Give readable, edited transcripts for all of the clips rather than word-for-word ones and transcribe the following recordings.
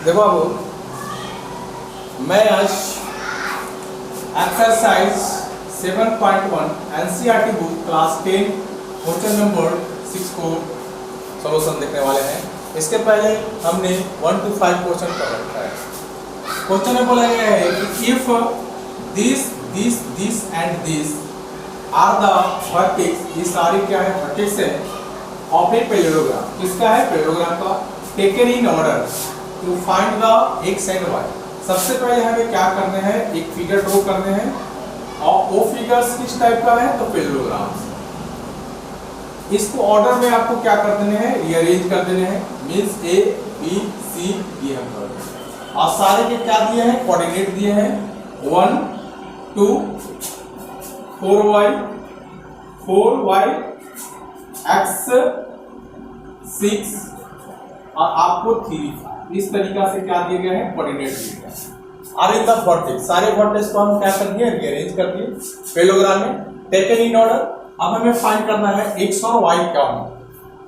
देखो बाबू, मैं आज exercise 7.1 NCERT book class 10 question number 6 को सॉल्यूशन देखने वाले हैं। इसके पहले हमने 1 to 5 क्वेश्चन कर रखा है। क्वेश्चन में बोला गया है कि if this and this are the vertex, ये सारी क्या है वर्टेक्स है ऑफ ए पैरेललोग्राम। किसका है? पैरेललोग्राम का। Taken in order to find the x and y. सबसे पहले हमें क्या करने हैं, एक फिगर ड्रॉ करने हैं और वो फिगर्स किस टाइप का है तो पैरेललोग्राम। इसको ऑर्डर में आपको क्या कर देने हैं, रीअरेंज कर देने हैं। Means A B C D हम कर देंगे और सारे के क्या दिए हैं, कोऑर्डिनेट दिए हैं 1 2 4y x 6 और आपको 3। इस तरीका से क्या दिए गए हैं, कोऑर्डिनेट दिए गए हैं। और इन द वर्टेक्स, सारे वर्टेक्स को हम क्या कर दिए, रीअरेंज कर दिए पैरेललोग्राम में। Taken in order. अब हमें फाइंड करना है x और y क्या है।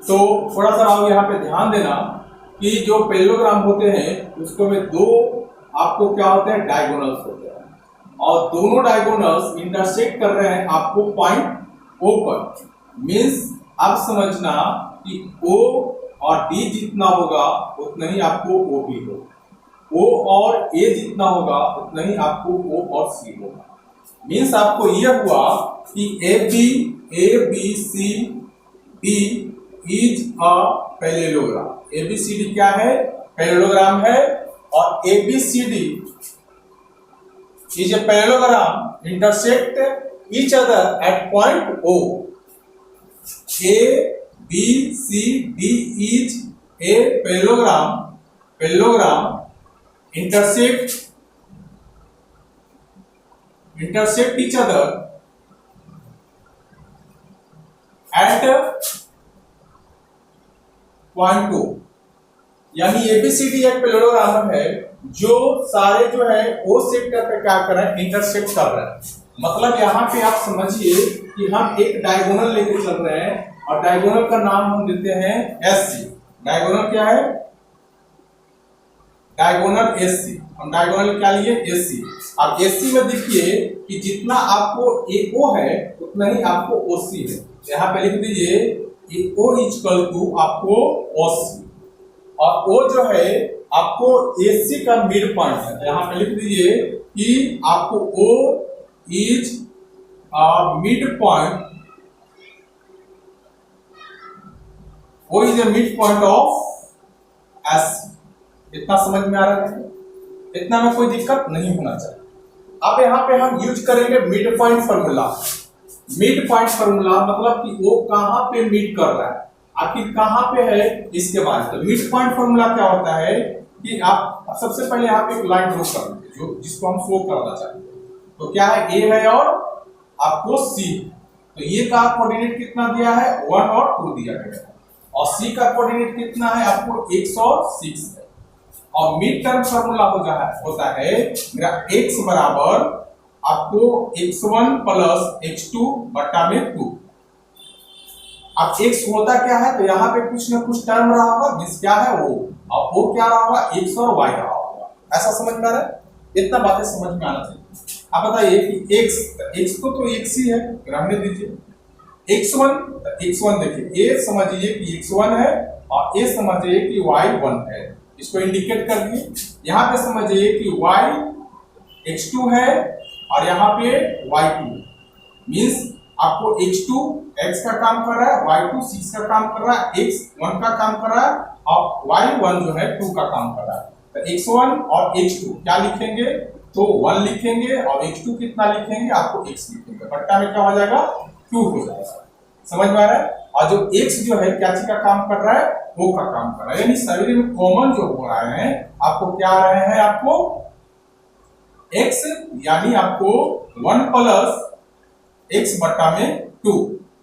तो थोड़ा सा आप यहाँ पे ध्यान देना कि जो पैरेललोग्राम होते हैं उसको में दो आपको क्या होते हैं, डायगोनल्स होते हैं और दोनों डायगोनल्स इंटरसेक्ट कर रहे हैं आपको पॉइंट O पर। मींस आप समझना कि O और D जितना होगा उतना ही आपको O भी होगा, O और A जितना होगा उतना ही आपको O और C होगा। मींस आपको यह हुआ कि A B C D is a parallelogram. ABCD क्या है, पैरेललोग्राम है और ABCD is a parallelogram intersect each other at point O। ABCD is a parallelogram intersect each other at point O। यानी ABCD एक पैरेललोग्राम है जो सारे जो है O सेक्टर पे क्या कर रहे हैं, इंटरसेक्ट कर रहे हैं। मतलब यहाँ पे आप समझिए कि हम एक डायगोनल लेके चल रहे हैं और डायगोनल का नाम हम देते हैं SC। डायगोनल क्या है, डायगोनल SC। हम डायगोनल क्या लिए, SC। अब SC में देखिए कि जितना आपको AO है उतना ही आपको OC है। यहाँ पे लिख दीजिए AO इक्वल टू आपको OC और O जो है आपको AC का मिड पॉइंट है। यहाँ पे लिख दीजिए कि आपको O is mid point, O is a mid point of SC। इतना समझ में आ रहा है, इतना में कोई दिक्कत नहीं होना चाहिए। अब यहाँ पे हम यूज करेंगे mid point formula. Mid point formula मतलब कि वो कहां पे मीट कर रहा है, आखिर कहां पे है, इसके बारे में। तो मिड पॉइंट फार्मूला क्या होता है कि आप सबसे पहले यहाँ पे एक लाइन ड्रॉ कर लेंगे जो जिसको हम फ्लो करना चाहते हैं। तो क्या है, A है और आपको C। तो ये का कोऑर्डिनेट कितना दिया है, 1 और 2 दिया गया है और C का कोऑर्डिनेट कितना है, आपको x और 6 है। और मिड टर्म फार्मूला होता है मेरा x बराबर आपको x1 प्लस x2 बटा में 2। अब x होता क्या है, तो यहाँ पे कुछ ना कुछ टर्म रहा होगा, जिस क्या है वो, और वो क्या रहा होगा, x और y रहा होगा। ऐसा समझ में आ रहा है, इतना बातें समझ में आना चाहिए। आप बताइए कि x तो x ही है, रहने दीजिए। x1 देखिए, a समझिए कि x1 है और a समझिए कि y1 है, इसको इंडिकेट कर दिए। यहाँ पे समझिए कि y x2 है और यहाँ पे y2। मींस आपको x2 x का काम कर रहा है, y2 6 का काम कर रहा है, x1 का काम कर रहा है और y1 जो है 2 का काम कर रहा है। तो x1 और x2 क्या लिखेंगे, तो 1 लिखेंगे और x2 कितना लिखेंगे, आपको x लिखेंगे। बट्टा में क्या हो जाएगा, 2 हो जाएगा। समझ में आ रहा है। और जो x जो है क्या चीज का काम कर रहा है, वो का काम कर रहा है। यानी सभी में कॉमन जो हो रहा है आपको क्या आ रहे हैं, आपको x यानी आपको 1 प्लस x बट्टा में 2,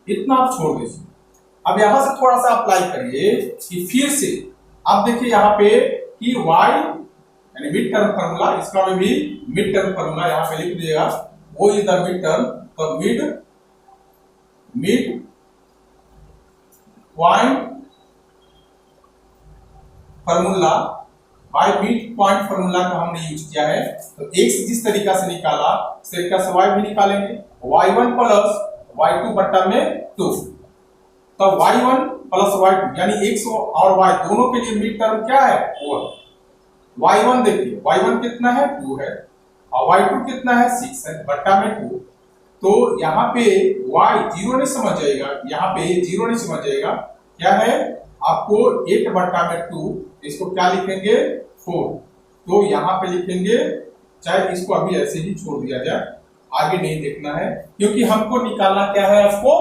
इतना आप छोड़ दीजिए। अब यहां से थोड़ा सा अप्लाई करिए कि फिर से आप देखिए यहाँ पे कि y यानी मिड टर्म फार्मूला, इसका में भी मिड टर्म फार्मूला यहाँ पे लिख दीजिएगा, वो इज द मिड टर्म। तो mid point formula by mid point formula का हमने यूज किया है। तो x जिस तरीका से निकाला उस तरीका से y भी निकालेंगे, y1 प्लस y2 बट्टा में 2। तो y1 प्लस y2 यानी x और y दोनों के लिए मिड टर्म क्या है 4। y1 देखिए y1 कितना है 2 है और y2 कितना है 6 है बट्टा में 2। तो यहाँ पे y जीरो नहीं समझ जाएगा, यहाँ पे जीरो नहीं समझ जाएगा, क्या है आपको 8 बट्टा में 2, इसको क्या लिखेंगे 4। तो यहाँ पे लिखेंगे, चाहे इसको अभी ऐसे ही छोड़ दिया जाए, आगे नहीं देखना है क्योंकि हमको निकालना क्या है, आपको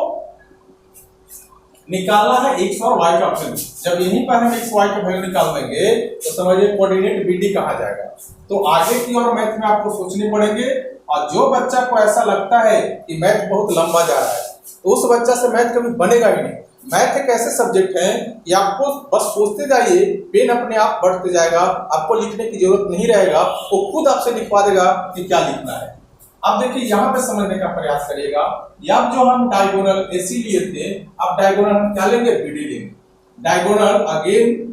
निकालना है x और y का ऑप्शन। जब यहीं पर हम x y का वैल्यू निकाल देंगे तो समझिए कोऑर्डिनेट BD कहा जाएगा। तो आगे की और मैथ में आपको सोचने पड़ेंगे। और जो बच्चा को ऐसा लगता है कि मैथ बहुत लंबा जा रहा है तो उस बच्चा से मैथ कभी बनेगा ही नहीं। मैथ एक ऐसे सब्जेक्ट है कि आपको बस सोचते जाइए, पेन अपने आप बढ़ते जाएगा, आपको लिखने की जरूरत नहीं रहेगा, वो खुद आपसे लिखवा देगा कि क्या लिखना है। अब देखिए यहाँ पे समझने का प्रयास करिएगा, या जो हम डायगोनल AC लिए थे, अब डायगोनल हम क्या लेंगे BD लेंगे। डायगोनल अगेन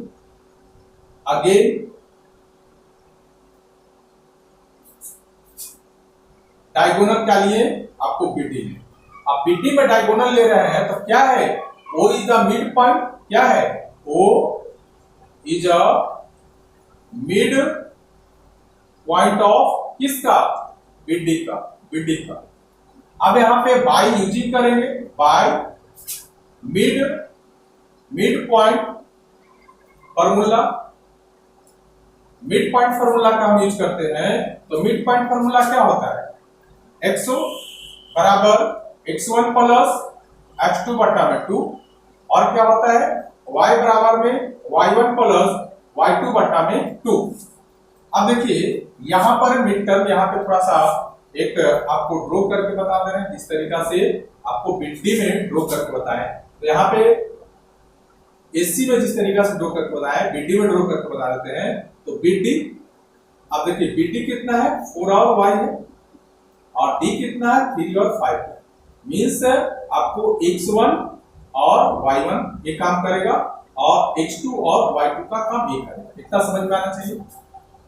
डायगोनल क्या लिए आपको BD ले। अब BD में डायगोनल ले रहे हैं तो क्या है, O is the mid point, क्या है O is a mid point of किसका BD का। अब यहाँ पे बाय यूजिंग करेंगे, by mid point formula. Mid point formula का हम यूज करते हैं। तो मिड पॉइंट फॉर्मूला क्या होता है, x0 बराबर x1 प्लस x2 बट्टा में 2, और क्या होता है y बराबर में y1 प्लस y2 बट्टा में 2। अब देखिए यहाँ पर मिड टर्म, यहाँ पे थोड़ा सा एक आपको ड्रॉ करके बता दे रहे हैं, जिस तरीका से आपको BD में ड्रॉ करके बताएं। तो यहाँ पे AC में जिस तरीका से ड्रॉ करके बताएं, BD में ड्रॉ करके बता देते हैं। तो BD, अब देखिए BD कितना है 4 और y है, और D कितना है 3 और 5 है। मीन्स आपको x1 और y1 ये काम करेगा और x2 और y2 का काम ये करेगा। इतना समझ में आना चाहिए।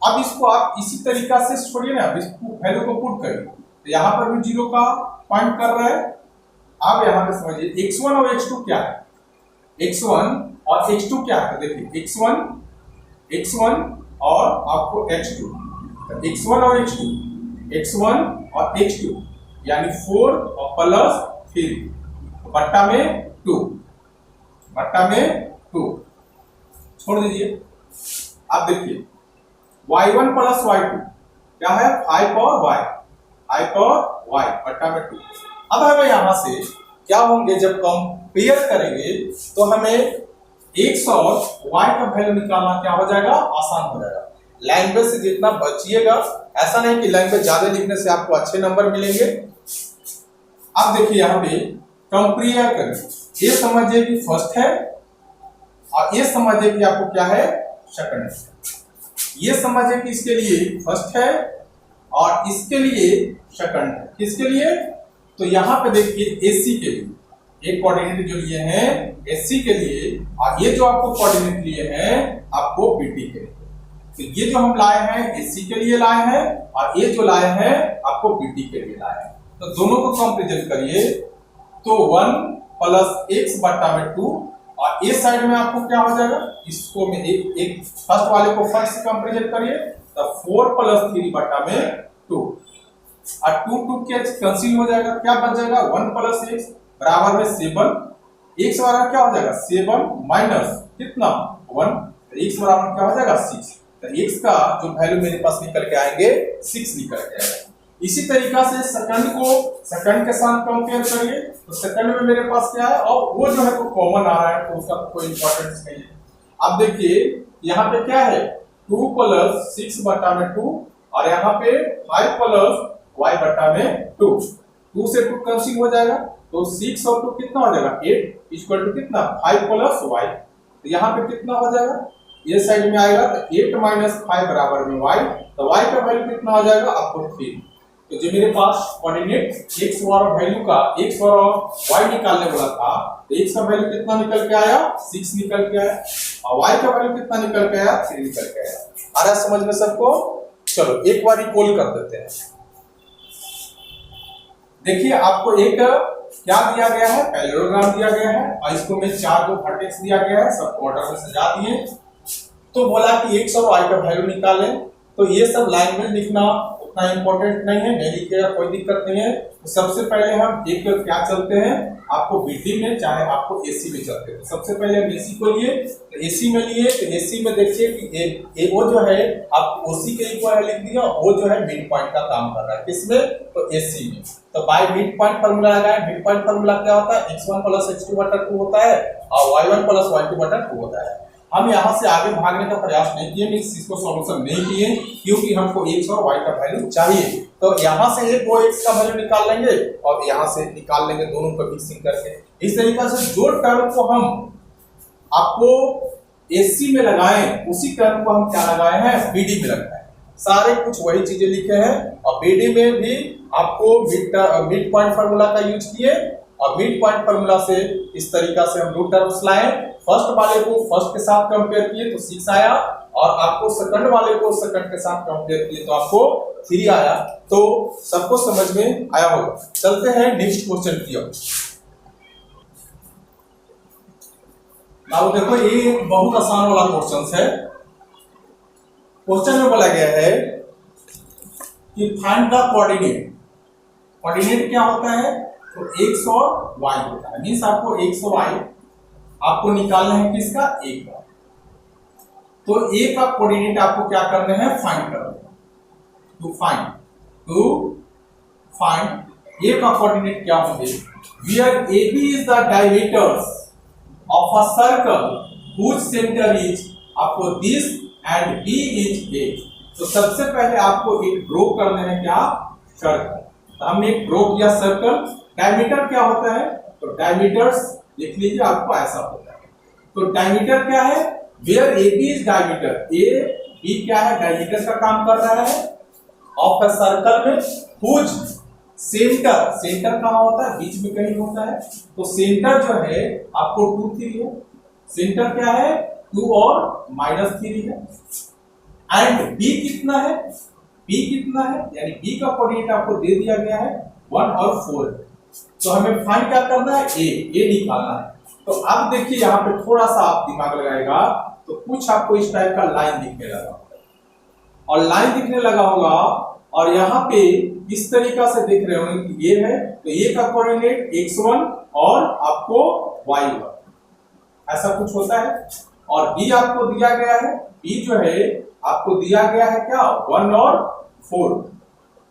अब इसको आप इसी तरीका से छोड़िए ना, इसको वैल्यू को पुट करिए। तो यहाँ पर भी 0 का पॉइंट कर रहा है। अब यहाँ पे समझिए x1 और x2 क्या है, x1 और x2 क्या है, देखिए x1 और आपको x2, x1 और x2 यानी 4 और प्लस 3 बट्टा में 2 छोड़ दीजिए। अब देखिए y1 प्लस y2 क्या है 5 और y बट्टा में 2। अब हमें यहां से क्या होंगे, जब कंपेयर करेंगे तो हमें x और y का वैल्यू निकालना क्या हो जाएगा, आसान हो जाएगा। लैंग्वेज से जितना बचिएगा, ऐसा नहीं कि लैंग्वेज ज्यादा लिखने से आपको अच्छे नंबर मिलेंगे। अब देखिए यहाँ पे कंपेयर करें, ये समझिए कि फर्स्ट है और ये समझिए कि आपको क्या है सेकंड है। ये समझिए कि इसके लिए फर्स्ट है और इसके लिए सेकंड है। किसके लिए, तो यहाँ पे देखिए AC के लिए एक कोऑर्डिनेट जो लिए हैं SC के लिए, और ये जो आपको कोऑर्डिनेट लिए हैं आपको BD के लिए। तो ये जो हम लाए हैं SC के लिए लाए हैं और ये जो लाए हैं आपको BD के लिए लाए हैं। तो दोनों को कंपेरिजन करिए तो 1 प्लस x बट्टा में 2, और ये साइड में आपको क्या हो जाएगा, इसको में एक फर्स्ट वाले को फर्स्ट से कंपेरिजन करिए तो 4 प्लस 3 बट्टा में 2, और 2 के कैंसिल हो जाएगा, क्या बच जाएगा 1 प्लस x बराबर में 7। x बराबर क्या हो जाएगा 7 माइनस कितना 1, तो x बराबर क्या हो जाएगा 6। तो x का जो वैल्यू मेरे पास निकल के आएंगे 6 निकल के आएगा। इसी तरीका से सेकंड के साथ कंपेयर करिए तो सेकंड में मेरे पास क्या है, और वो जो है तो कॉमन आ रहा है तो उसका कोई इंपॉर्टेंस नहीं है। अब देखिए यहाँ पे क्या है 2 प्लस 6 बट्टा में 2, और यहाँ पे 5 प्लस y बट्टा में 2 से 2 कैंसिल हो जाएगा, तो 6 और 2 कितना हो जाएगा 8 इक्वल टू कितना 5 प्लस y। तो यहाँ पे कितना हो जाएगा, ये साइड में आएगा तो 8 माइनस 5 बराबर में y, तो y का वैल्यू कितना हो जाएगा आपको 3। तो जो मेरे पास कोऑर्डिनेट x और वैल्यू का x और y निकालने वाला था, तो x का वैल्यू कितना निकल के आया 6 निकल के आया और y का वैल्यू कितना निकल के आया 3 निकल के आया। आ रहा समझ में सबको? चलो एक बार इक्वल कर देते हैं। देखिए आपको एक क्या दिया गया है, पैरेललोग्राम दिया गया है और इसको में 4 दो वर्टेक्स दिया गया है, सब ऑर्डर में सजा दिए। तो बोला कि x और y का वैल्यू निकालें, तो ये सब लाइन में लिखना उतना इंपॉर्टेंट नहीं है, नहीं लिखेगा कोई दिक्कत नहीं है। तो सबसे पहले हम एक क्या चलते हैं, आपको बीडी में चाहे आपको एसी में चलते हैं। तो सबसे पहले हम एसी को लिए, तो एसी में लिए, तो एसी में देखिए कि वो जो है आप ओसी के इक्वल है लिख दिया, वो जो है मिड पॉइंट का काम कर रहा है किसमें, तो एसी में। तो बाय मिड पॉइंट फार्मूला लगाए। मिड पॉइंट फार्मूला क्या होता है, x1 + x2/2 होता है और y1 + y2/2 होता है। हम यहाँ से आगे भागने का प्रयास नहीं किए, मींस इसको सॉल्यूशन नहीं किए, क्योंकि हमको x और y का वैल्यू चाहिए। तो यहाँ से एक वो x का वैल्यू निकाल लेंगे और यहाँ से निकाल लेंगे, दोनों को मिक्सिंग करके। इस तरीके से जो टर्म को हम आपको एसी में लगाएं, उसी टर्म को हम क्या लगाए हैं, बीडी में लगाए। सारे कुछ वही चीजें लिखे हैं और बीडी में भी आपको मिड पॉइंट फार्मूला का यूज किए और मिड पॉइंट फार्मूला से इस तरीका से हम दो टर्म्स लाए। फर्स्ट वाले को फर्स्ट के साथ कंपेयर किए तो 6 आया और आपको सेकंड वाले को सेकंड के साथ कंपेयर किए तो आपको 3 आया। तो सबको समझ में आया होगा। चलते हैं नेक्स्ट क्वेश्चन की ओर। अब देखो ये बहुत आसान वाला क्वेश्चन है। क्वेश्चन में बोला गया है कि फाइंड द कोऑर्डिनेट। कोऑर्डिनेट क्या होता है, तो x और y होता है। मींस आपको x और y आपको निकालना है किसका, a का। तो a का कोऑर्डिनेट आपको क्या करना है, फाइंड करना है। टू फाइंड a का कोऑर्डिनेट क्या होंगे, where ab is the diameter of a circle whose centre is आपको this and b is a। तो सबसे पहले आपको एक ड्रॉ करना है क्या, सर्कल। तो हमने एक ड्रॉ किया सर्कल। डायमीटर क्या होता है, तो डायमीटर्स लिख लीजिए, आपको ऐसा होता है। तो डायमीटर क्या है, where A B is diameter, A B क्या है, डायमीटर का काम कर रहा है ऑफ अ सर्कल में हुज सेंटर, सेंटर कहाँ होता है, बीच में कहीं होता है। तो सेंटर जो है आपको 2 3 है, सेंटर क्या है 2 और -3 है। एंड बी कितना है, बी कितना है, यानी बी का कोऑर्डिनेट आपको दे दिया गया है 1 और 4 है। तो हमें फाइंड क्या करना है, ए निकालना है। तो अब देखिए यहाँ पे थोड़ा सा आप दिमाग लगाएगा तो कुछ आपको इस टाइप का लाइन दिखने लगा और लाइन दिखने लगा होगा और यहाँ पे इस तरीका से देख रहे होंगे कि ये है, तो ये का कोऑर्डिनेट x1 और आपको y1 ऐसा कुछ होता है। और b आपको दिया गया है, b जो है आपको दिया गया है क्या 1 और 4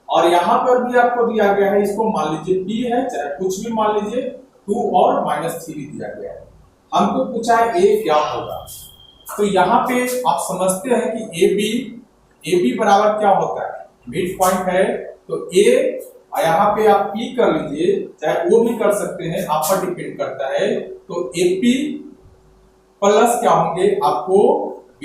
और यहाँ पर भी आपको दिया गया है, इसको मान लीजिए p है, चाहे कुछ भी मान लीजिए 2 और -3 दिया गया है। हमको पूछा है a क्या होगा। तो यहाँ पे आप समझते हैं कि AB बराबर क्या होता है, मिड पॉइंट है। तो a यहाँ पे आप p कर लीजिए, चाहे वो भी कर सकते हैं, आप पर डिपेंड करता है। तो AP प्लस क्या होंगे आपको b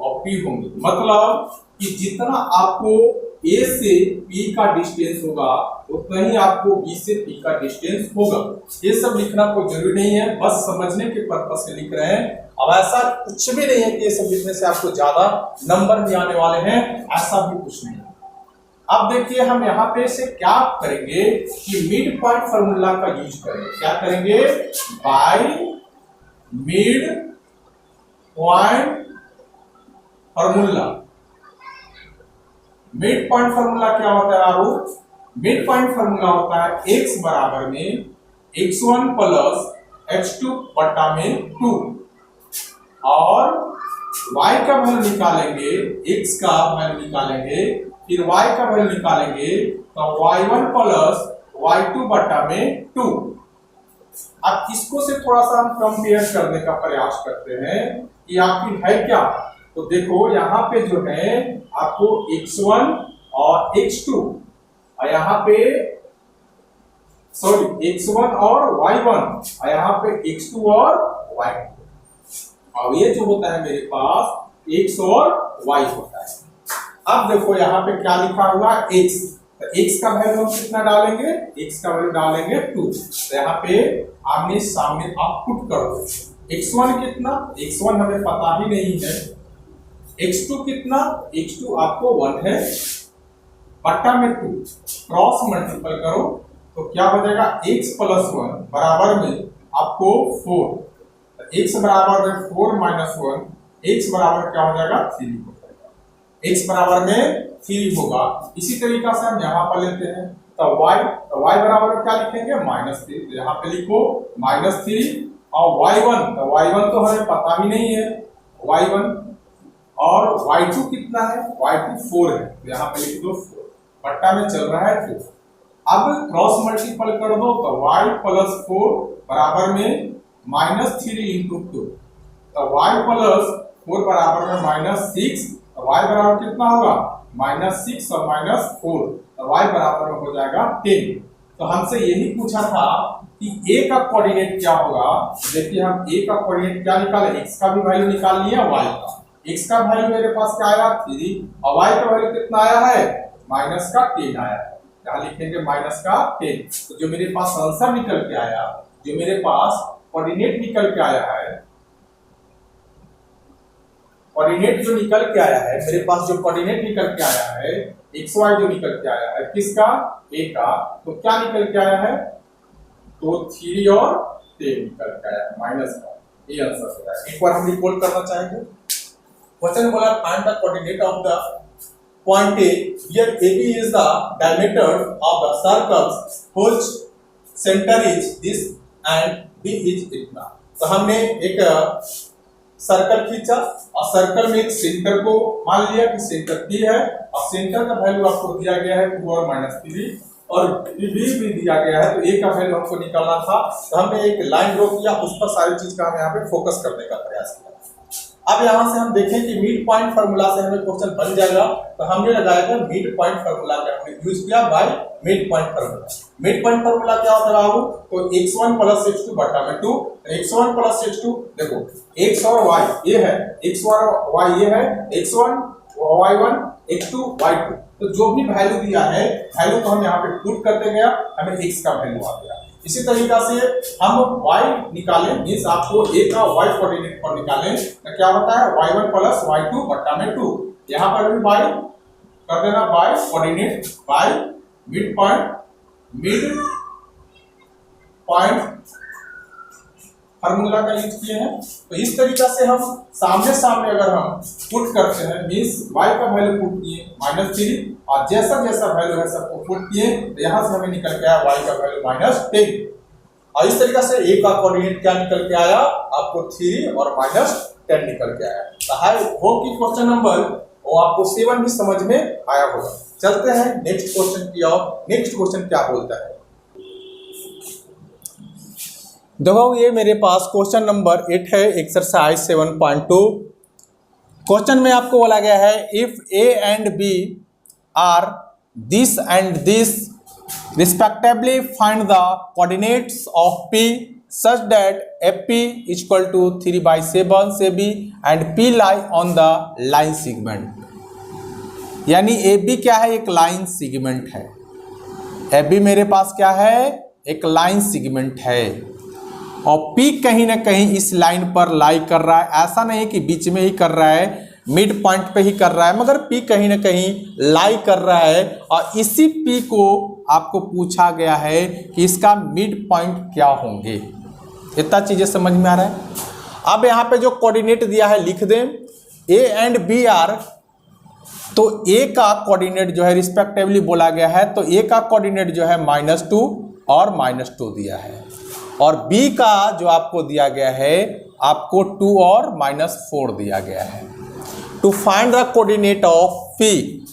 और p होंगे, मतलब कि जितना आपको a से p का डिस्टेंस होगा उतना ही आपको b से p का डिस्टेंस होगा। ये सब लिखना कोई जरूरी नहीं है, बस समझने के पर्पस से लिख रहे हैं। अब ऐसा कुछ भी नहीं है कि ये सब लिखने से आपको ज्यादा नंबर भी आने वाले हैं, ऐसा भी कुछ नहीं है। अब देखिए हम यहाँ पे से क्या करेंगे कि मिड पॉइंट फार्मूला का यूज करेंगे। क्या करेंगे, by mid point formula. Mid point formula क्या होता है आरू, मिड पॉइंट फार्मूला होता है x बराबर में x1 प्लस x2 बटा में 2 और y का वैल्यू निकालेंगे, x का वैल्यू निकालेंगे, फिर y का वैल्यू निकालेंगे, तो y1 प्लस y2 बटा में 2। अब इसको से थोड़ा सा हम कंपेयर करने का प्रयास करते हैं कि आपकी है क्या। तो देखो यहाँ पे जो है आपको x1 और x2 और यहाँ पे सॉरी x1 और y1 और यहाँ पे x2 और y2। अब ये जो होता है मेरे पास x और y होता है। अब देखो यहाँ पे क्या लिखा हुआ x, तो x का वैल्यू हम कितना डालेंगे, x का वैल्यू डालेंगे 2। तो यहाँ पे आमने सामने आप पुट कर दो। x1 कितना, x1 हमें पता ही नहीं है। x2 कितना, x2 आपको 1 है, बट्टा में 2, क्रॉस मल्टीपल करो तो क्या हो जाएगा, x प्लस 1 बराबर में आपको 4। तो x बराबर में 4 माइनस 1, x बराबर क्या हो जाएगा 3 हो जाएगा, x बराबर में 3 होगा। इसी तरीका से हम यहाँ पर लेते हैं तो y बराबर में क्या लिखेंगे, -3। तो यहाँ पे लिखो -3 और y1, तो y1 तो हमें पता ही नहीं है y1, और y2 कितना है, y2 4 है, तो यहाँ पे लिख दो 4, बट्टा में चल रहा है 2। अब क्रॉस मल्टीपल कर दो तो y प्लस 4 बराबर में -3 इंटू 2, तो y प्लस 4 बराबर में -6, तो y बराबर कितना होगा, -6 और -4, तो y बराबर में हो जाएगा 10। तो हमसे यही पूछा था कि a का कोऑर्डिनेट क्या होगा। देखिए हम a का कोऑर्डिनेट क्या निकाले, x का भी वैल्यू निकाल लिया, y का, x का वैल्यू मेरे पास क्या आया 3, और y का वैल्यू कितना आया है, -10 आया है। यहाँ लिखेंगे -10। तो जो मेरे पास आंसर निकल के आया, जो मेरे पास कोऑर्डिनेट निकल के आया है, कोऑर्डिनेट जो निकल के आया है, मेरे पास जो कोऑर्डिनेट निकल के आया है, xy जो निकल के आया है, किसका, a का, तो क्या निकल के आया है, तो 3 और 10 निकल के आया है, माइनस का, ये आंसर होता है। एक बार हम रिकॉल करना चाहेंगे। क्वेश्चन बोला find the coordinate of the point A where AB is the diameter of the circles whose center is this and B is इतना। तो हमने एक सर्कल खींचा और सर्कल में एक सेंटर को मान लिया कि सेंटर P है, और सेंटर का वैल्यू आपको दिया गया है 2 और -3, और B भी दिया गया है, तो A का वैल्यू हमको निकालना था। तो हमने एक लाइन ड्रॉ किया, उस पर सारी चीज का हम यहाँ पे फोकस करने का प्रयास किया। अब यहां से हम देखें कि मिड पॉइंट फार्मूला से हमें क्वेश्चन बन जाएगा, तो हमने लगाया था मिड पॉइंट फार्मूला का हमने यूज किया by mid point formula. Mid point formula क्या होता है बाबू, तो x1 प्लस x2 बटा में 2, x1 प्लस x2, देखो x और y ये है, x और y ये है, x1 y1 x2 y2, तो जो भी वैल्यू दिया है, वैल्यू को हम यहाँ पे पुट करते गया, हमें x का वैल्यू आ गया। इसी तरीका से हम y निकालें, मींस आपको a का y कोऑर्डिनेट पर निकालें, तो क्या होता है y1 प्लस y2 बटा में 2, यहाँ पर भी y कर देना y coordinate by mid point formula का यूज किए हैं। तो इस तरीका से हम सामने सामने अगर हम पुट करते हैं, मींस y का वैल्यू पुट किए -3, और जैसा जैसा वैल्यू है सबको पुट किए, तो यहाँ से हमें निकल के आया y का वैल्यू -10, और इस तरीका से a का कोऑर्डिनेट क्या निकल के आया, आपको 3 और -10 निकल के आया। तो आई होप कि क्वेश्चन नंबर वो आपको 7 भी समझ में आया होगा। चलते हैं नेक्स्ट क्वेश्चन की ओर। नेक्स्ट क्वेश्चन क्या बोलता है, देखो ये मेरे पास क्वेश्चन नंबर 8 है, एक्सरसाइज 7.2। क्वेश्चन में आपको बोला गया है if a and b are this and this respectively find the coordinates of P such that FP is equal to 3/7 AB and P lie on the line segment। यानी AB क्या है, एक line segment है। AB मेरे पास क्या है, एक line segment है, और P कहीं ना कहीं इस लाइन पर लाई कर रहा है। ऐसा नहीं कि बीच में ही कर रहा है, मिड पॉइंट पे ही कर रहा है, मगर P कहीं ना कहीं लाई कर रहा है, और इसी P को आपको पूछा गया है कि इसका मिड पॉइंट क्या होंगे। इतना चीजें समझ में आ रहा है। अब यहाँ पे जो कोऑर्डिनेट दिया है लिख दें, A एंड B आर, तो A का कोऑर्डिनेट जो है रिस्पेक्टिवली बोला गया है, तो A का कोऑर्डिनेट जो है -2 और -2 दिया है, और B का जो आपको दिया गया है आपको 2 और -4 दिया गया है। To find the coordinate of P,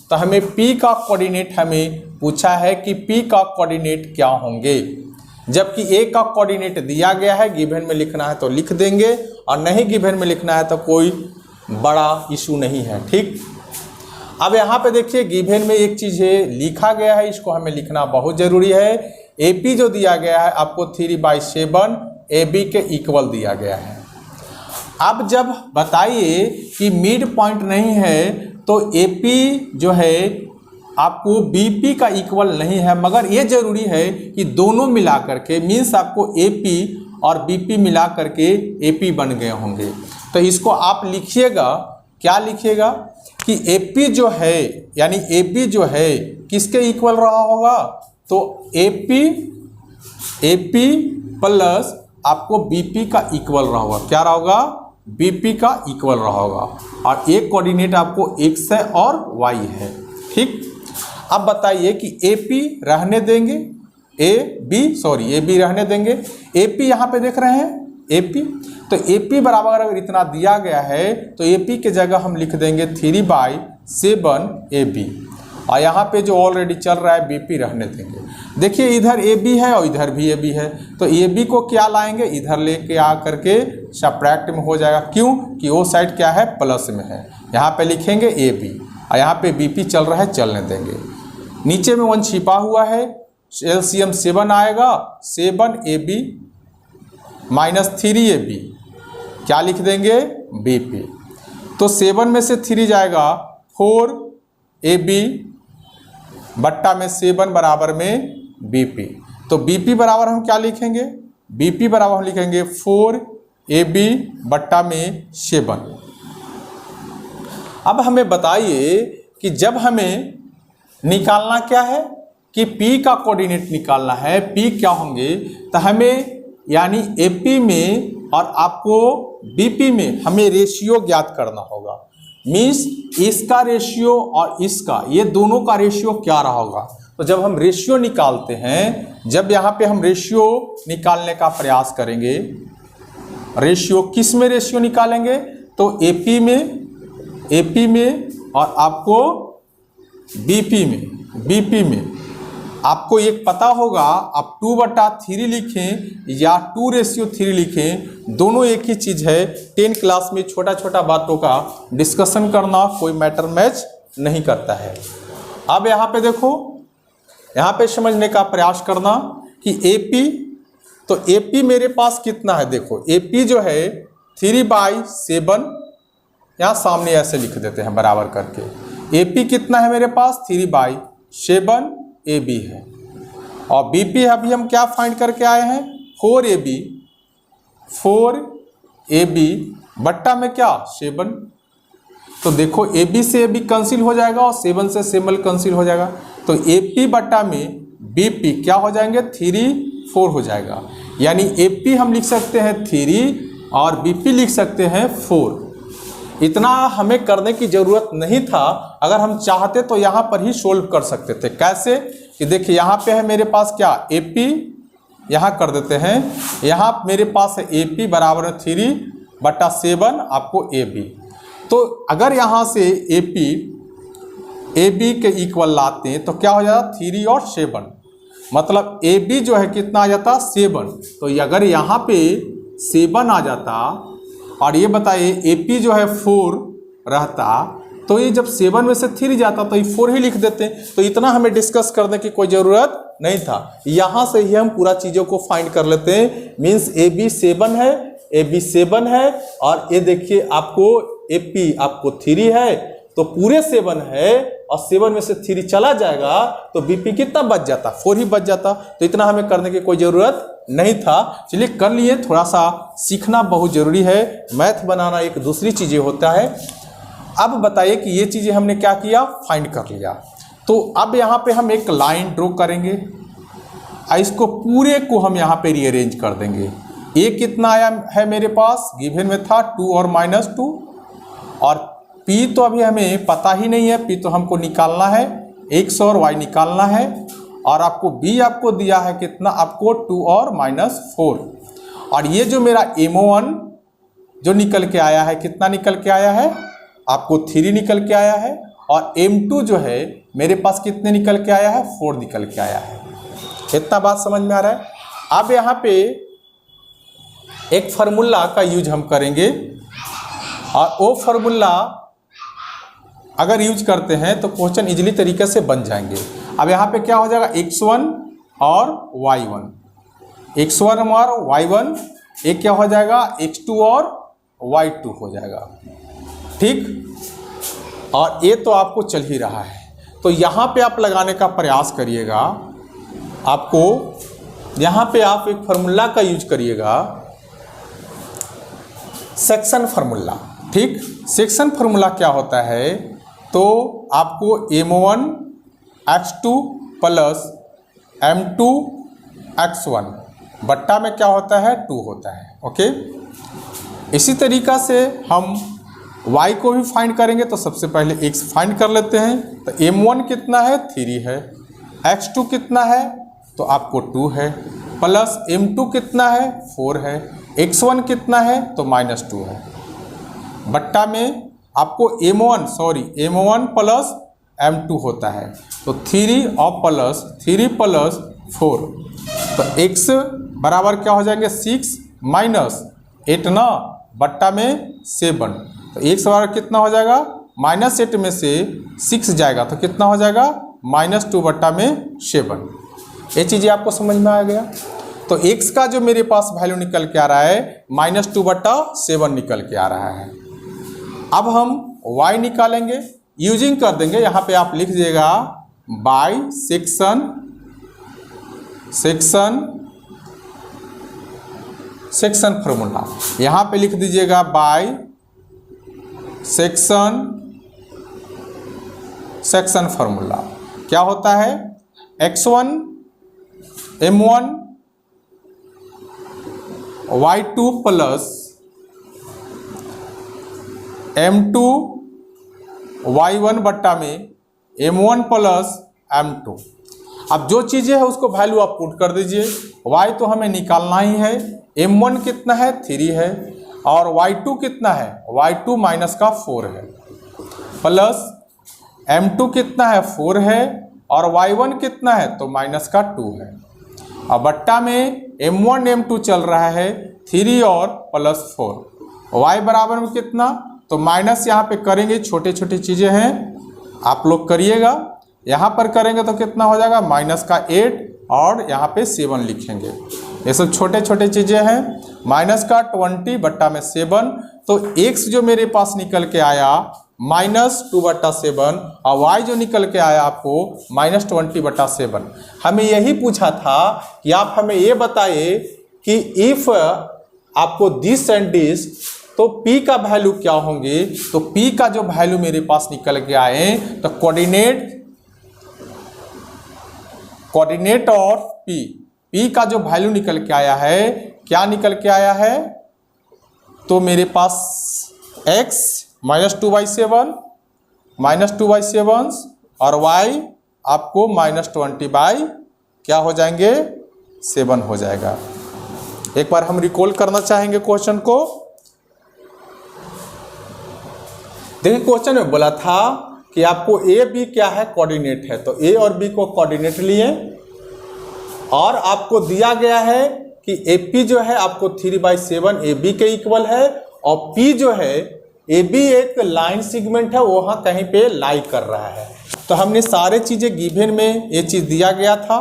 तो हमें P का कोऑर्डिनेट हमें पूछा है कि P का कोऑर्डिनेट क्या होंगे, जबकि A का कोऑर्डिनेट दिया गया है, गिवन में लिखना है तो लिख देंगे, और नहीं गिवन में लिखना है तो कोई बड़ा इशू नहीं है, ठीक। अब यहाँ पे देखिए गिवन में एक चीज़ है लिखा गया है, इसको हमें लिखना बहुत ज़रूरी है। AP जो दिया गया है आपको 3/7 AB के इक्वल दिया गया है। अब जब बताइए कि मिड पॉइंट नहीं है, तो AP जो है आपको बीपी का इक्वल नहीं है, मगर ये जरूरी है कि दोनों मिला करके मीन्स आपको एपी और बीपी मिला करके एपी बन गए होंगे। तो इसको आप लिखिएगा, क्या लिखिएगा कि एपी जो है यानी एबी जो है किसके इक्वल रहा होगा, तो एपी प्लस आपको बीपी का इक्वल रहा होगा। क्या रहा होगा, बीपी का इक्वल रहा होगा। और एक कोऑर्डिनेट आपको एक्स है और वाई है। ठीक, अब बताइए कि एपी रहने देंगे, ए बी रहने देंगे। एपी यहाँ पे देख रहे हैं एपी, तो एपी बराबर अगर इतना दिया गया है तो एपी के जगह हम लिख देंगे 3/7 AB, और यहाँ पे जो ऑलरेडी चल रहा है बीपी रहने देंगे। देखिए इधर AB है और इधर भी AB है, तो AB को क्या लाएंगे, इधर लेके आ करके सब्ट्रैक्ट में हो जाएगा। क्यों कि वो साइड क्या है, प्लस में है। यहाँ पे लिखेंगे AB और यहाँ पे BP चल रहा है, चलने देंगे। नीचे में 1 छिपा हुआ है, एलसीएम 7 आएगा, 7AB माइनस 3AB, क्या लिख देंगे BP। तो 7 में से 3 जाएगा 4AB बट्टा में 7 बराबर में BP। तो BP बराबर हम क्या लिखेंगे, BP बराबर हम लिखेंगे 4AB बट्टा में 7। अब हमें बताइए कि जब हमें निकालना क्या है कि P का कोऑर्डिनेट निकालना है, P क्या होंगे, तो हमें यानी AP में और आपको BP में हमें रेशियो ज्ञात करना होगा। मीन्स इसका रेशियो और इसका, ये दोनों का रेशियो क्या रहा होगा। तो जब हम रेशियो निकालते हैं, जब यहाँ पे हम रेशियो निकालने का प्रयास करेंगे, रेशियो किस में रेशियो निकालेंगे, तो AP में और आपको BP में आपको एक पता होगा, आप 2/3 लिखें या 2:3 लिखें, दोनों एक ही चीज़ है। 10 क्लास में छोटा छोटा बातों का डिस्कशन करना कोई मैटर मैच नहीं करता है। अब यहाँ पे देखो, यहाँ पे समझने का प्रयास करना कि AP, तो AP मेरे पास कितना है, देखो AP जो है 3/7, यहाँ सामने ऐसे लिख देते हैं बराबर करके। AP कितना है मेरे पास, 3/7 AB है, और BP अभी हम क्या फाइंड करके आए हैं, 4AB बट्टा में क्या 7। तो देखो AB से AB कैंसिल हो जाएगा और 7 से 7 कैंसिल हो जाएगा, तो AP बट्टा में BP क्या हो जाएंगे, 3/4 हो जाएगा। यानी AP हम लिख सकते हैं 3 और BP लिख सकते हैं 4। इतना हमें करने की ज़रूरत नहीं था, अगर हम चाहते तो यहाँ पर ही सोल्व कर सकते थे। कैसे कि देखिए यहाँ पे है मेरे पास क्या AP, यहाँ कर देते हैं, यहाँ मेरे पास है AP बराबर 3/7 आपको AB। तो अगर यहाँ से AB के इक्वल लाते हैं तो क्या हो जाता, 3 और 7, मतलब AB जो है कितना आ जाता, 7। तो अगर यहाँ पे 7 आ जाता और ये बताइए AP जो है 4 रहता, तो ये जब 7 में से 3 जाता तो ये 4 ही लिख देते। तो इतना हमें डिस्कस करने की कोई ज़रूरत नहीं था, यहाँ से ही हम पूरा चीज़ों को फाइंड कर लेते हैं। मीन्स AB 7 है और ये देखिए आपको AP आपको 3 है, तो पूरे 7 है और 7 में से 3 चला जाएगा तो BP कितना बच जाता, 4 ही बच जाता। तो इतना हमें करने की कोई ज़रूरत नहीं था। चलिए कर लिए, थोड़ा सा सीखना बहुत ज़रूरी है, मैथ बनाना एक दूसरी चीज़ें होता है। अब बताइए कि ये चीज़ें हमने क्या किया, फाइंड कर लिया। तो अब यहाँ पे हम एक लाइन ड्रॉ करेंगे, इसको पूरे को हम यहाँ पे रीअरेंज कर देंगे। ए कितना आया है मेरे पास, गिवन में था 2 और -2, और P तो अभी हमें पता ही नहीं है, P तो हमको निकालना है, X और Y निकालना है, और आपको B आपको दिया है कितना, आपको 2 और -4। और ये जो मेरा M1 जो निकल के आया है, कितना निकल के आया है, आपको 3 निकल के आया है, और M2 जो है मेरे पास कितने निकल के आया है, 4 निकल के आया है। इतना बात समझ में आ रहा है। अब यहाँ पे एक फार्मूला का यूज हम करेंगे, और वो फार्मूला अगर यूज करते हैं तो क्वेश्चन इजीली तरीके से बन जाएंगे। अब यहाँ पे क्या हो जाएगा, x1 और y1 और y1, एक क्या हो जाएगा, x2 और y2 हो जाएगा। ठीक, और ये तो आपको चल ही रहा है। तो तो यहाँ पे आप लगाने का प्रयास करिएगा। आपको यहाँ पे आप एक फार्मूला का यूज करिएगा, सेक्शन फार्मूला। ठीक, सेक्शन फार्मूला क्या होता है, तो आपको m1 x2 plus m2 x1 बट्टा में क्या होता है 2 होता है। ओके, इसी तरीक़ा से हम y को भी फाइंड करेंगे। तो सबसे पहले x फाइंड कर लेते हैं। तो m1 कितना है 3 है, x2 कितना है तो आपको 2 है, प्लस m2 कितना है 4 है, x1 कितना है तो -2 है। बट्टा में आपको m1 प्लस m2 होता है तो 3 और प्लस 3 प्लस 4, तो x बराबर क्या हो जाएंगे 6 माइनस 8 ना, बट्टा में 7। तो x बराबर कितना हो जाएगा, -8 में से 6 जाएगा तो कितना हो जाएगा -2 बट्टा में 7। ये चीज़ें आपको समझ में आ गया। तो x का जो मेरे पास वैल्यू निकल के आ रहा है -2 बट्टा 7 निकल के आ रहा है। अब हम y निकालेंगे, यूजिंग कर देंगे। यहाँ पे आप लिख दीजिएगा बाय सेक्शन फार्मूला। यहाँ पे लिख दीजिएगा बाय सेक्शन फार्मूला। क्या होता है, x1 m1 y2 plus m2 y1 बट्टा में m1 प्लस m2। अब जो चीज़ें है उसको वैल्यू आप पुट कर दीजिए। y तो हमें निकालना ही है, m1 कितना है 3 है, और y2 कितना है y2 माइनस का 4 है, प्लस m2 कितना है 4 है, और y1 कितना है तो माइनस का 2 है। अब बट्टा में m1 m2 चल रहा है 3 और प्लस 4, y बराबर में कितना, तो माइनस यहाँ पे करेंगे, छोटे छोटे चीज़ें हैं आप लोग करिएगा। यहाँ पर करेंगे तो कितना हो जाएगा माइनस का 8 और यहाँ पे 7 लिखेंगे। ये सब छोटे छोटे चीज़ें हैं। माइनस का 20 बट्टा में 7, तो x जो मेरे पास निकल के आया -2 बट्टा 7, और y जो निकल के आया आपको -20 बट्टा 7। हमें यही पूछा था कि आप हमें ये बताइए कि इफ़ आपको दिस एंड दिस, तो p का वैल्यू क्या होंगे। तो p का जो वैल्यू मेरे पास निकल के आए, तो कोऑर्डिनेट और p का जो वैल्यू निकल के आया है, क्या निकल के आया है, तो मेरे पास x -2/7 और y आपको -20 क्या हो जाएंगे 7 हो जाएगा। एक बार हम रिकॉल करना चाहेंगे क्वेश्चन को। देखिए क्वेश्चन में बोला था कि आपको ए बी क्या है कोऑर्डिनेट है, तो ए और बी को कोऑर्डिनेट लिए, और आपको दिया गया है कि ए पी जो है आपको 3/7 ए बी के इक्वल है, और पी जो है ए बी एक लाइन सेगमेंट है, वहाँ कहीं पे लाई कर रहा है। तो हमने सारे चीज़ें गिवन में ये चीज़ दिया गया था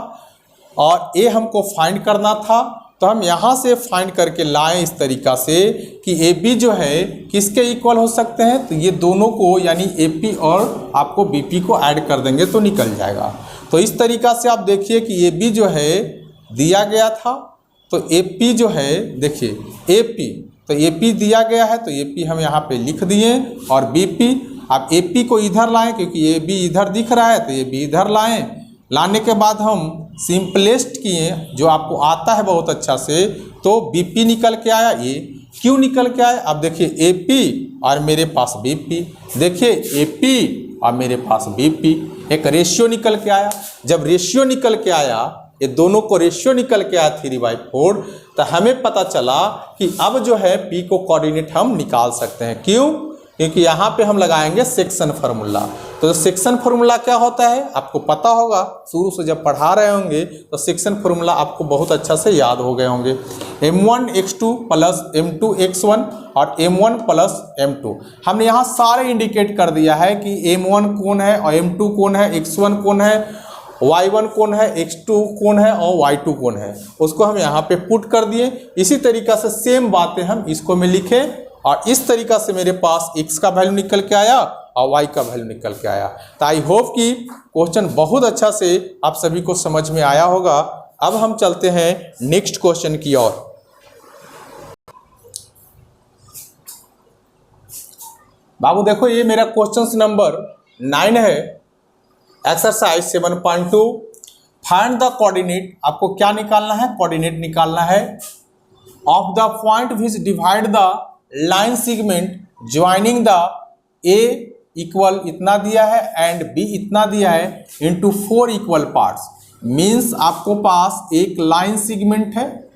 और ये हमको फाइंड करना था। तो हम यहाँ से फाइंड करके लाएं इस तरीक़ा से कि ए बी जो है किसके इक्वल हो सकते हैं, तो ये दोनों को यानी ए पी और आपको बी पी को ऐड कर देंगे तो निकल जाएगा। तो इस तरीक़ा से आप देखिए कि ए बी जो है दिया गया था, तो ए पी जो है देखिए ए पी, तो ए पी दिया गया है तो ए पी हम यहाँ पे लिख दिए, और बी पी आप ए पी को इधर लाएं क्योंकि ए बी इधर दिख रहा है, तो ए बी इधर लाएं। लाने के बाद हम सिंपलेस्ट किए जो आपको आता है बहुत अच्छा से, तो बी पी निकल के आया, ए क्यों निकल के आया। अब देखिए ए पी और मेरे पास बी पी, देखिए ए पी और मेरे पास बी पी, एक रेशियो निकल के आया। जब रेशियो निकल के आया, ये दोनों को रेशियो निकल के आया 3/4, तो हमें पता चला कि अब जो है पी को कोऑर्डिनेट हम निकाल सकते हैं। क्यों, क्योंकि यहाँ पे हम लगाएंगे सेक्शन फार्मूला। तो सेक्शन फार्मूला क्या होता है आपको पता होगा, शुरू से जब पढ़ा रहे होंगे तो सेक्शन फार्मूला आपको बहुत अच्छा से याद हो गए होंगे। m1 x2 plus m2 x1 और m1 प्लस m2, हमने यहाँ सारे इंडिकेट कर दिया है कि m1 कौन है और m2 कौन है, x1 कौन है, y1 कौन है, x2 कौन है और y2 कौन है, उसको हम यहाँ पे पुट कर दिए। इसी तरीक़ा से सेम बातें हम इसको में लिखे, और इस तरीक़ा से मेरे पास x का वैल्यू निकल के आया और y का वैल्यू निकल के आया। तो आई होप कि क्वेश्चन बहुत अच्छा से आप सभी को समझ में आया होगा। अब हम चलते हैं नेक्स्ट क्वेश्चन की ओर। बाबू देखो, ये मेरा क्वेश्चन नंबर 9 है, एक्सरसाइज 7.2। Find the coordinate. आपको क्या निकालना है? कोऑर्डिनेट निकालना है of the point which divide the line segment joining the A equal इतना दिया है एंड बी इतना दिया है इनटू 4 इक्वल पार्ट्स। मीन्स आपको पास एक लाइन सेगमेंट है,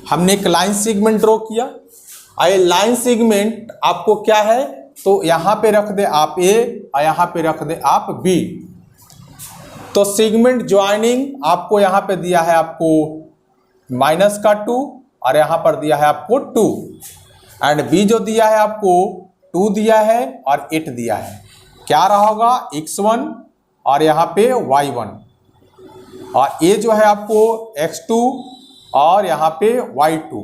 हमने एक लाइन सेगमेंट ड्रॉ किया। ये लाइन सेगमेंट आपको क्या है, तो यहाँ पे रख दे आप ए और यहाँ पे रख दे आप बी। तो सेगमेंट ज्वाइनिंग आपको यहाँ पे दिया है आपको -2 और यहाँ पर दिया है आपको 2 एंड बी जो दिया है आपको 2 दिया है और 8 दिया है। क्या रहा होगा? x1 और यहाँ पे y1 और ये जो है आपको x2 और यहाँ पे y2।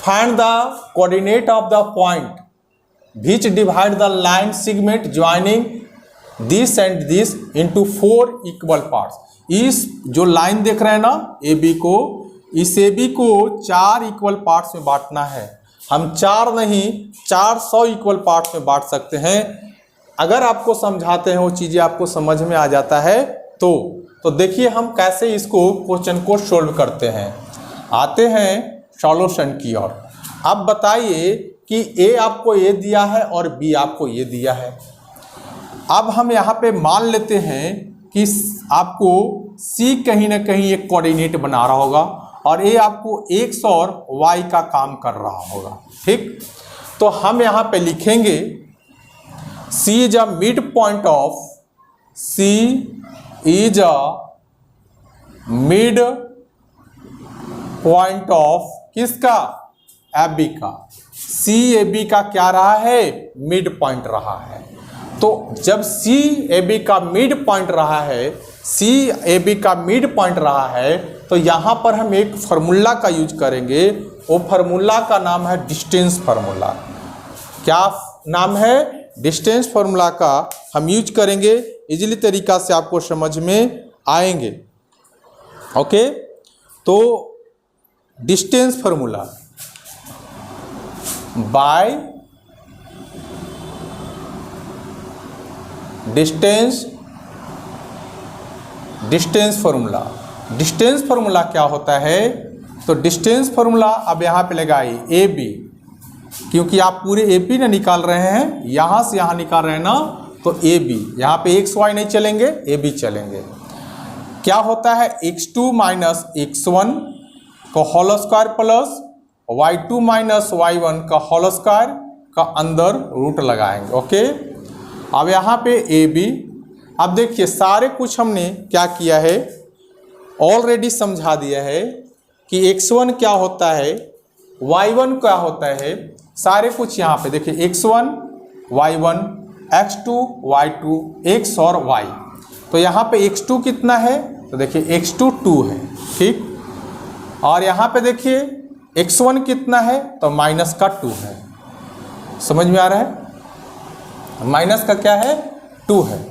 Find the coordinate of the point which divide the line segment joining this and this into 4 equal parts. इस जो लाइन देख रहे हैं ना ए बी को, इस ए बी को 4 इक्वल पार्ट्स में बांटना है। हम 4 नहीं 400 इक्वल पार्ट्स में बांट सकते हैं। अगर आपको समझाते हैं वो चीज़ें आपको समझ में आ जाता है तो देखिए हम कैसे इसको क्वेश्चन को सोल्व करते हैं। आते हैं सॉल्यूशन की ओर। अब बताइए कि ए आपको ये दिया है और बी आपको ये दिया है। अब हम यहाँ पे मान लेते हैं कि आपको सी कहीं ना कहीं एक कोऑर्डिनेट बना रहा होगा और ये आपको x और y का काम कर रहा होगा। ठीक, तो हम यहाँ पे लिखेंगे C is a mid point of किसका? AB का। CAB का क्या रहा है? मिड पॉइंट रहा है। तो जब CAB का मिड पॉइंट रहा है तो यहाँ पर हम एक फार्मूला का यूज करेंगे। वो फार्मूला का नाम है डिस्टेंस फार्मूला। क्या नाम है? डिस्टेंस फार्मूला का हम यूज करेंगे। इजीली तरीका से आपको समझ में आएंगे। ओके, तो distance formula by distance formula. Distance formula क्या होता है? तो डिस्टेंस फार्मूला अब यहाँ पे लगाई ए बी, क्योंकि आप पूरे ए बी ना निकाल रहे हैं, यहाँ से यहाँ निकाल रहे हैं ना, तो ए बी यहाँ पे एक्स वाई नहीं चलेंगे, ए बी चलेंगे। क्या होता है? x2 माइनस x1 का whole square plus y2 minus y1 का होल स्क्वायर का अंदर रूट लगाएंगे। ओके, अब यहाँ पे ए बी। अब देखिए सारे कुछ हमने क्या किया है, ऑलरेडी समझा दिया है कि x1 क्या होता है, y1 क्या होता है, सारे कुछ यहाँ पे देखिए x1 y1 x2 y2 x और y। तो यहाँ पे x2 कितना है? तो देखिए x2 2 है। ठीक, और यहाँ पे देखिए x1 कितना है? तो माइनस का 2 है। समझ में आ रहा है? माइनस का क्या है? 2 है।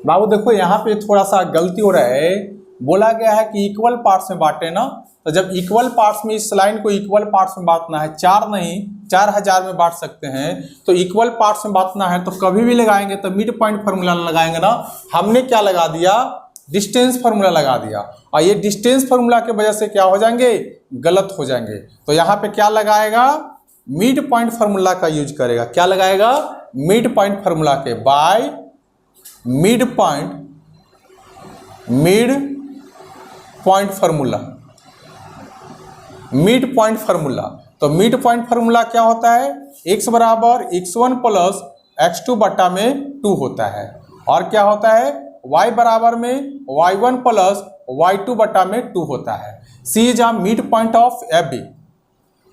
बाबू देखो यहाँ पे थोड़ा सा गलती हो रहा है। बोला गया है कि इक्वल पार्ट्स में बांटे ना, तो जब इक्वल पार्ट्स में इस लाइन को इक्वल पार्ट्स में बांटना है, 4 नहीं 4000 में बांट सकते हैं, तो इक्वल पार्ट्स में बांटना है तो कभी भी लगाएंगे तो मिड पॉइंट फार्मूला लगाएंगे ना। हमने क्या लगा दिया? डिस्टेंस फार्मूला लगा दिया, और ये डिस्टेंस फार्मूला की वजह से क्या हो जाएंगे? गलत हो जाएंगे। तो यहाँ पे क्या लगाएगा? मिड पॉइंट फार्मूला का यूज करेगा। क्या लगाएगा? मिड पॉइंट फार्मूला के by mid point formula. Mid point formula, तो मिड पॉइंट फार्मूला क्या होता है? x बराबर x1 प्लस x2 बटा में 2 होता है, और क्या होता है? y बराबर में y1 प्लस y2 बटा में 2 होता है। C is a mid point of AB,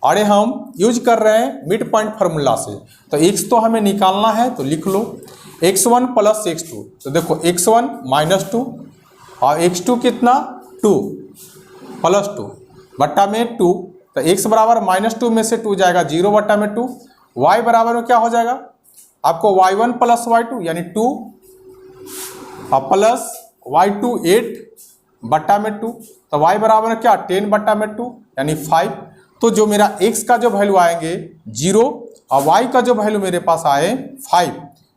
और हम यूज कर रहे हैं मिड पॉइंट फार्मूला से। तो x तो हमें निकालना है, तो लिख लो x1 प्लस x2। तो देखो x1 माइनस 2 और x2 कितना? 2। +2 बट्टा में 2, तो x बराबर -2 में से 2 जाएगा 0 बट्टा में 2, y बराबर में क्या हो जाएगा आपको y1 प्लस y2 यानी 2 और प्लस y2 8 बट्टा में 2, तो y बराबर क्या 10 बट्टा में 2 यानी 5। तो जो मेरा x का जो वैल्यू आएंगे 0 और y का जो वैल्यू मेरे पास आए 5,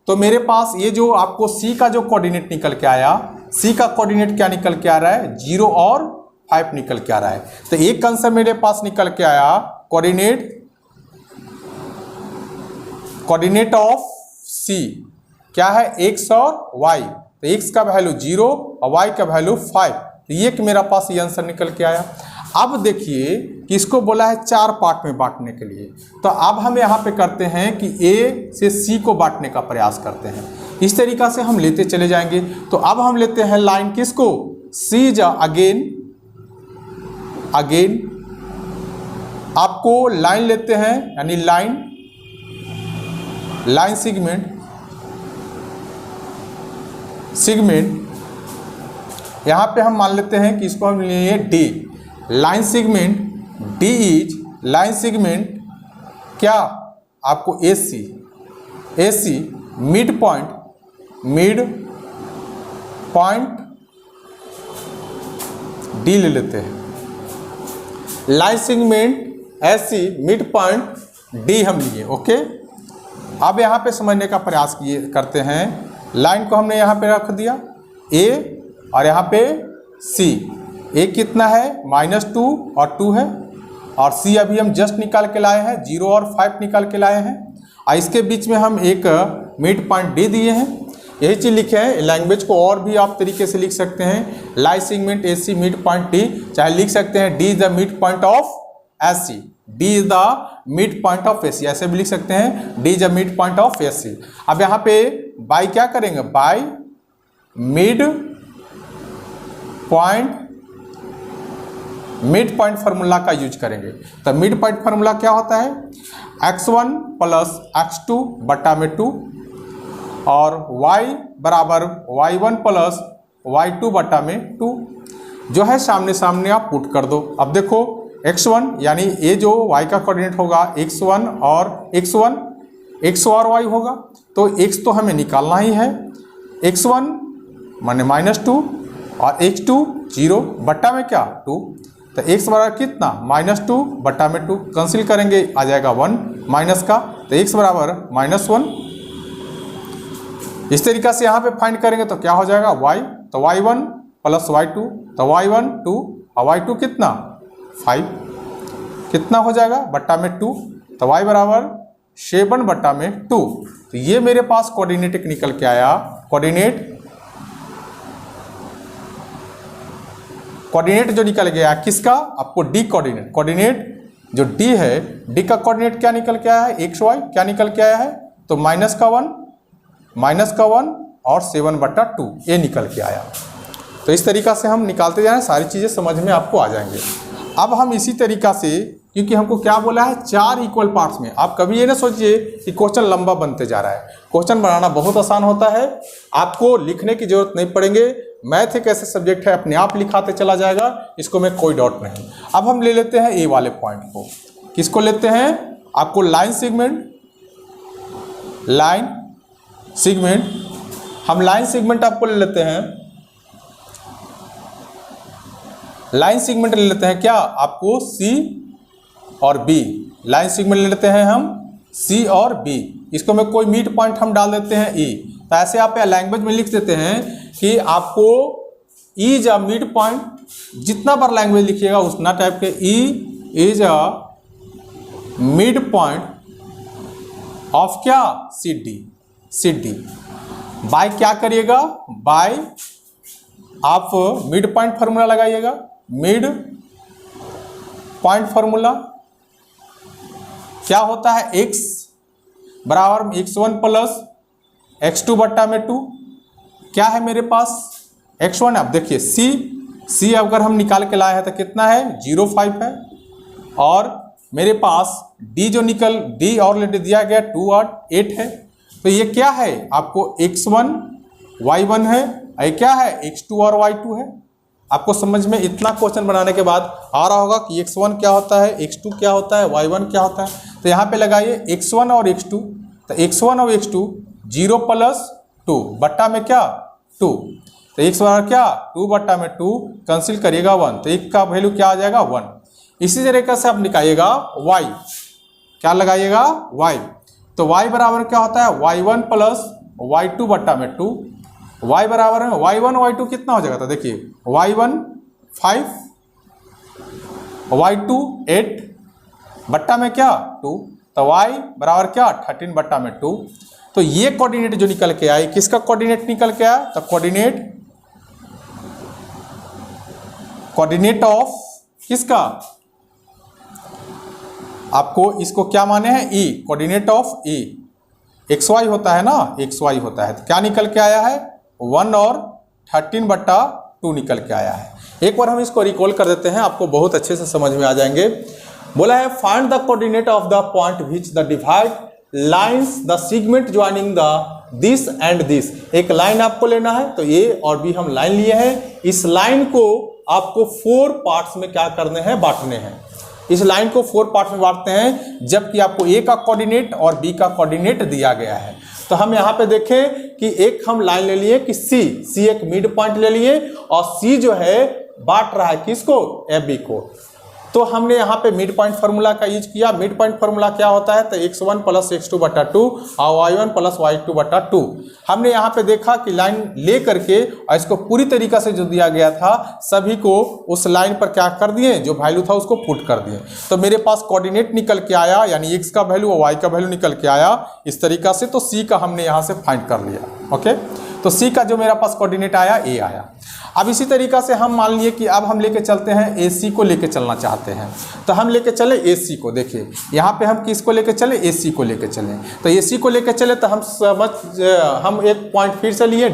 तो मेरे पास ये जो आपको c का जो कोऑर्डिनेट निकल के आया, c का कोऑर्डिनेट क्या निकल के आ रहा है 0 और 5 निकल के आ रहा है। तो एक आंसर मेरे पास निकल के आया कोऑर्डिनेट ऑफ c क्या है x और y, तो x का वैल्यू 0 और y का वैल्यू 5, तो ये कि मेरा पास ये आंसर निकल के आया। अब देखिए कि इसको बोला है 4 पार्ट में बांटने के लिए, तो अब हम यहाँ पे करते हैं कि a से c को बांटने का प्रयास करते हैं। इस तरीका से हम लेते चले जाएंगे। तो अब हम लेते हैं लाइन किसको c जा अगेन आपको लाइन लेते हैं यानी लाइन सेगमेंट यहाँ पे हम मान लेते हैं कि इसको हम लेंगे D, line segment D is line segment क्या आपको AC मिड पॉइंट D ले लेते हैं। Line segment AC mid point D हम लिए, ओके। अब यहाँ पे समझने का प्रयास करते हैं। लाइन को हमने यहाँ पे रख दिया A और यहाँ पे C, A कितना है -2 और 2 है, और C अभी हम जस्ट निकाल के लाए हैं 0 और 5 निकाल के लाए हैं, और इसके बीच में हम एक मिड पॉइंट D दिए हैं। यही चीज़ लिखे हैं। लैंग्वेज को और भी आप तरीके से लिख सकते हैं, line segment AC mid point D, चाहे लिख सकते हैं D is the mid point of SC, D is the mid point of AC, ऐसे भी लिख सकते हैं D is the mid point of SC। अब यहाँ पे बाय क्या करेंगे, बाय मिड पॉइंट फार्मूला का यूज करेंगे। तो मिड पॉइंट फार्मूला क्या होता है x1 प्लस x2 बट्टा में 2 और y बराबर y1 प्लस y2 बट्टा में 2, जो है सामने सामने आप पुट कर दो। अब देखो x1 यानी ये जो y का कोऑर्डिनेट होगा x1 x और y होगा, तो x तो हमें निकालना ही है, x1 माने -2 और x2 0 बट्टा में क्या 2, तो x बराबर कितना -2 बट्टा में 2, कैंसिल करेंगे आ जाएगा 1 माइनस का, तो x बराबर -1। इस तरीका से यहाँ पे फाइंड करेंगे तो क्या हो जाएगा y, तो y1 प्लस y2, तो y1 2 और y2 कितना 5, कितना हो जाएगा बट्टा में 2, तो y बराबर 7 बट्टा में 2। तो ये मेरे पास कोऑर्डिनेट निकल के आया। कोऑर्डिनेट जो निकल गया किसका, आपको D कोऑर्डिनेट जो D है, D का कोऑर्डिनेट क्या निकल के आया है XY, क्या निकल के आया है, तो -1 और 7/2 ये निकल के आया। तो इस तरीका से हम निकालते जाएं, सारी चीज़ें समझ में आपको आ जाएंगे। अब हम इसी तरीका से, क्योंकि हमको क्या बोला है 4 इक्वल पार्ट्स में, आप कभी ये ना सोचिए कि क्वेश्चन लंबा बनते जा रहा है। क्वेश्चन बनाना बहुत आसान होता है, आपको लिखने की जरूरत नहीं पड़ेंगे। मैथ एक ऐसे सब्जेक्ट है अपने आप लिखाते चला जाएगा, इसको में कोई डाउट नहीं। अब हम ले लेते हैं ए वाले पॉइंट को, किसको लेते हैं, आपको लाइन सेगमेंट हम लाइन सेगमेंट आपको ले लेते हैं, लाइन सेगमेंट ले लेते हैं क्या आपको C और B, लाइन सेगमेंट ले लेते हैं हम C और B, इसको में कोई मिड पॉइंट हम डाल देते हैं E। तो ऐसे आप लैंग्वेज में लिख देते हैं कि आपको E is a mid point, जितना बार लैंग्वेज लिखिएगा उतना टाइप के E is a mid point of क्या CD। बाय क्या करिएगा, बाय आप मिड पॉइंट फार्मूला लगाइएगा, मिड पॉइंट फार्मूला क्या होता है, x बराबर x1 प्लस x2 बट्टा में 2, क्या है मेरे पास x1, अब देखिए C अगर हम निकाल के लाए हैं तो कितना है 0.5 है, और मेरे पास D जो D ऑलरेडी दिया गया 2 और 8 है, तो ये क्या है आपको x1 y1 है, ये क्या है x2 और y2 है। आपको समझ में इतना क्वेश्चन बनाने के बाद आ रहा होगा कि x1 क्या होता है, x2 क्या होता है, y1 क्या होता है। तो यहाँ पे लगाइए x1 और x2, तो x1 और x2 0 + 2 बट्टा में क्या 2, तो x बराबर क्या 2 बट्टा में 2 कैंसिल करिएगा 1, तो एक का वैल्यू क्या आ जाएगा 1। इसी तरीके से आप निकालिएगा y, क्या लगाइएगा y, तो y बराबर क्या होता है y1 + y2 बट्टा में 2, y बराबर है y1 y2 कितना हो जाएगा, तो देखिए y1 5 y2 8 बट्टा में क्या 2, तो y बराबर क्या 13 बट्टा में 2। तो ये कोऑर्डिनेट जो निकल के आए, किसका कोऑर्डिनेट निकल के आया, तो कोऑर्डिनेट ऑफ किसका, आपको इसको क्या माने हैं e, coordinate of e, xy होता है ना, xy होता है, तो क्या निकल के आया है 1 और 13 बट्टा 2 निकल के आया है। एक बार हम इसको रिकॉल कर देते हैं, आपको बहुत अच्छे से समझ में आ जाएंगे। बोला है find the coordinate of the point which the divide lines the segment joining the this and this. एक लाइन आपको लेना है, तो ए और बी हम लाइन लिए हैं, इस लाइन को आपको 4 पार्ट्स में क्या करने हैं, बांटने हैं। इस लाइन को 4 पार्ट्स में बांटते हैं, जबकि आपको ए का कोऑर्डिनेट और बी का कोऑर्डिनेट दिया गया है। तो हम यहाँ पे देखें कि एक हम लाइन ले लिए कि सी एक मिड पॉइंट ले लिए, और सी जो है बांट रहा है किसको, ए बी को। तो हमने यहाँ पे मिड पॉइंट फार्मूला का यूज किया। मिड पॉइंट फार्मूला क्या होता है, तो x1 + x2 बटा 2 और y1 + y2 बटा 2। हमने यहाँ पे देखा कि लाइन ले करके और इसको पूरी तरीका से जो दिया गया था सभी को उस लाइन पर क्या कर दिए, जो वैल्यू था उसको पुट कर दिए। तो मेरे पास कोऑर्डिनेट निकल के आया, यानी x का वैल्यू और y का वैल्यू निकल के आया इस तरीका से। तो c का हमने यहाँ से फाइंड कर लिया। ओके, तो c का जो मेरा पास कोऑर्डिनेट आया a आया। अब इसी तरीका से हम मान लिए कि अब हम लेके चलते हैं AC को लेके चलना चाहते हैं, तो हम लेके चले AC को। देखिए यहाँ पे हम किसको लेके चले, AC को लेके चले। तो AC को लेके चले तो हम एक पॉइंट फिर से लिए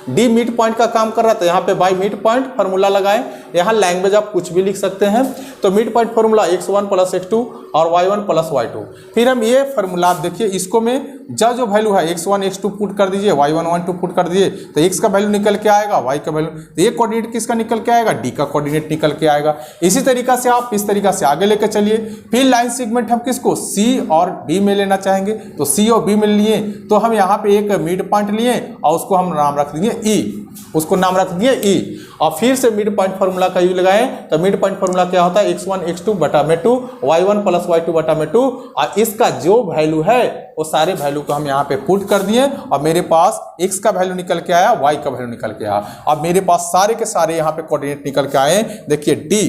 D मिड पॉइंट का काम कर रहा था। यहाँ पे बाय मिड पॉइंट फार्मूला लगाएं, यहाँ लैंग्वेज आप कुछ भी लिख सकते हैं। तो mid point formula x1 + x2 और y1 + y2। फिर हम ये फार्मूला आप देखिए, इसको में जो वैल्यू है x1 x2 पुट कर दीजिए, y1 y2 पुट कर दीजिए, तो x का वैल्यू निकल के आएगा, y का वैल्यू, तो ये कोऑर्डिनेट किसका निकल के आएगा, D का कोऑर्डिनेट निकल के आएगा। इसी तरीका से आप इस तरीका से आगे लेकर चलिए। फिर लाइन सेगमेंट हम किसको C और D में लेना चाहेंगे, तो C और B में लिए, तो हम यहाँ पे एक मिड पॉइंट लिए और उसको हम नाम रख दिए E, उसको नाम रख दिए E। और फिर से मिड पॉइंट फार्मूला का यूज लगाएं, तो मिड पॉइंट फार्मूला क्या होता है, x1 x2 बटा में 2 y1 + y2 बटा में 2, और इसका जो वैल्यू है वो सारे वैल्यू को हम यहाँ पे पुट कर दिए और मेरे पास x का वैल्यू निकल के आया, y का वैल्यू निकल के आया। अब मेरे पास सारे के सारे यहाँ पे कोऑर्डिनेट निकल के आए। देखिए D,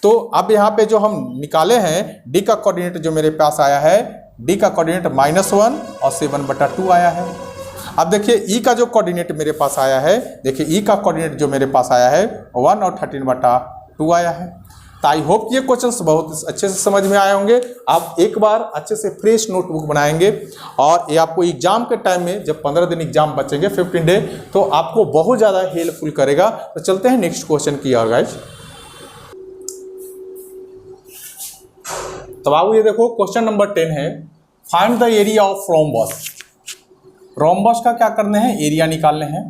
तो अब यहाँ पे जो हम निकाले हैं D का कोऑर्डिनेट जो मेरे पास आया है, D का कोऑर्डिनेट -1 और 7 बटा 2 आया है। अब देखिए E का जो कोऑर्डिनेट मेरे पास आया है, देखिए E का कोऑर्डिनेट जो मेरे पास आया है 1 और 13 बटा 2 आया है। तो आई होप ये क्वेश्चंस बहुत अच्छे से समझ में आए होंगे। आप एक बार अच्छे से फ्रेश नोटबुक बनाएंगे और ये आपको एग्जाम के टाइम में, जब 15 दिन एग्जाम बचेंगे 15 डे, तो आपको बहुत ज़्यादा हेल्पफुल करेगा। तो चलते हैं नेक्स्ट क्वेश्चन की ओर गाइस। तो बाबू ये देखो क्वेश्चन नंबर 10 है, find the area of rhombus. Rhombus का क्या करने हैं, एरिया निकालने हैं।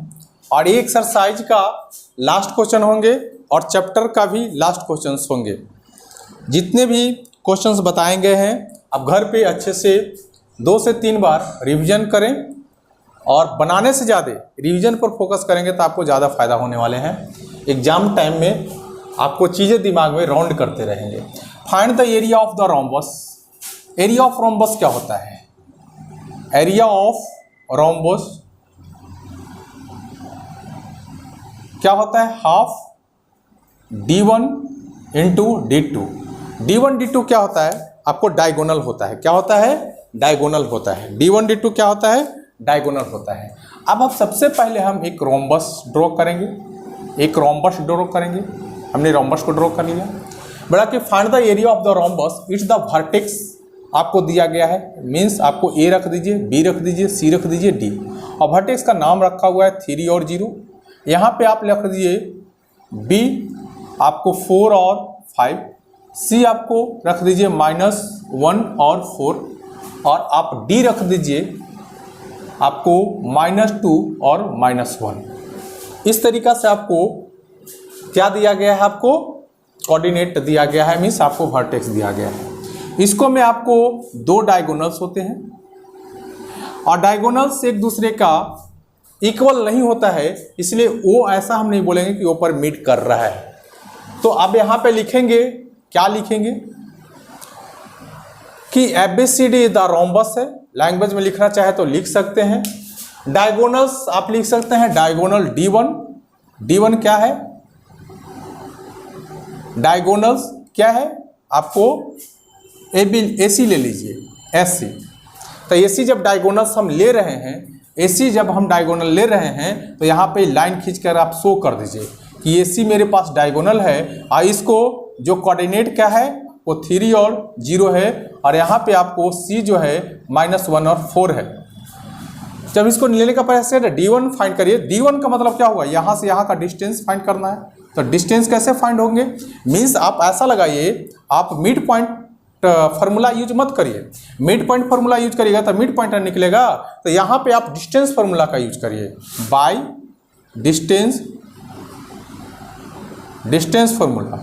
और ये एक्सरसाइज का लास्ट क्वेश्चन होंगे और चैप्टर का भी लास्ट क्वेश्चंस होंगे। जितने भी क्वेश्चंस बताए गए हैं अब घर पे अच्छे से 2 से 3 बार रिवीजन करें, और बनाने से ज़्यादा रिवीजन पर फोकस करेंगे तो आपको ज़्यादा फायदा होने वाले हैं। एग्जाम टाइम में आपको चीज़ें दिमाग में राउंड करते रहेंगे। Find the area of the rhombus. Area of rhombus क्या होता है, एरिया ऑफ रोम्बस क्या होता है, half d1 into d2। d1 d2 क्या होता है, आपको डायगोनल होता है। क्या होता है, डायगोनल होता है। d1 d2 क्या होता है, डायगोनल होता है। अब सबसे पहले हम एक रोम्बस ड्रॉ करेंगे, एक रोम्बस ड्रॉ करेंगे। हमने रोम्बस को ड्रॉ कर लिया। बड़ा कि find the area of the rhombus, it's the vertex आपको दिया गया है, मीन्स आपको A रख दीजिए, B रख दीजिए, C रख दीजिए, D, और वर्टेक्स का नाम रखा हुआ है 3 और 0। यहाँ पे आप रख दीजिए B आपको 4 और 5, C आपको रख दीजिए -1 और 4, और आप D रख दीजिए आपको -2 और -1। इस तरीक़ा से आपको क्या दिया गया है आपको, कोऑर्डिनेट दिया गया है, मीन्स आपको वर्टेक्स दिया गया है। इसको में आपको दो डायगोनल्स होते हैं और डायगोनल्स एक दूसरे का इक्वल नहीं होता है, इसलिए वो ऐसा हम नहीं बोलेंगे कि ऊपर मीट कर रहा है। तो अब यहाँ पे लिखेंगे, क्या लिखेंगे कि ABCD द रोम्बस है। लैंग्वेज में लिखना चाहे तो लिख सकते हैं। डायगोनल्स आप लिख सकते हैं, डायगोनल D1। D1 क्या है, डायगोनल्स क्या है, आपको AC ले लीजिए, SC। तो AC जब डायगोनल्स हम ले रहे हैं, AC जब हम डायगोनल ले रहे हैं, तो यहाँ पे लाइन खींचकर आप शो कर दीजिए कि AC मेरे पास डायगोनल है और इसको जो कोऑर्डिनेट क्या है वो 3 और 0 है, और यहाँ पे आपको C जो है -1 और 4 है। जब इसको लेने का प्रयास है D1 फाइंड करिए। D1 का मतलब क्या होगा, यहाँ से यहाँ का डिस्टेंस फाइंड करना है। तो डिस्टेंस कैसे फाइंड होंगे, मीन्स आप ऐसा लगाइए, आप मिड पॉइंट फार्मूला यूज मत करिए। मिड पॉइंट फार्मूला यूज करिएगा तो मिड पॉइंट निकलेगा, तो यहाँ पे आप डिस्टेंस फार्मूला का यूज करिए, by distance formula,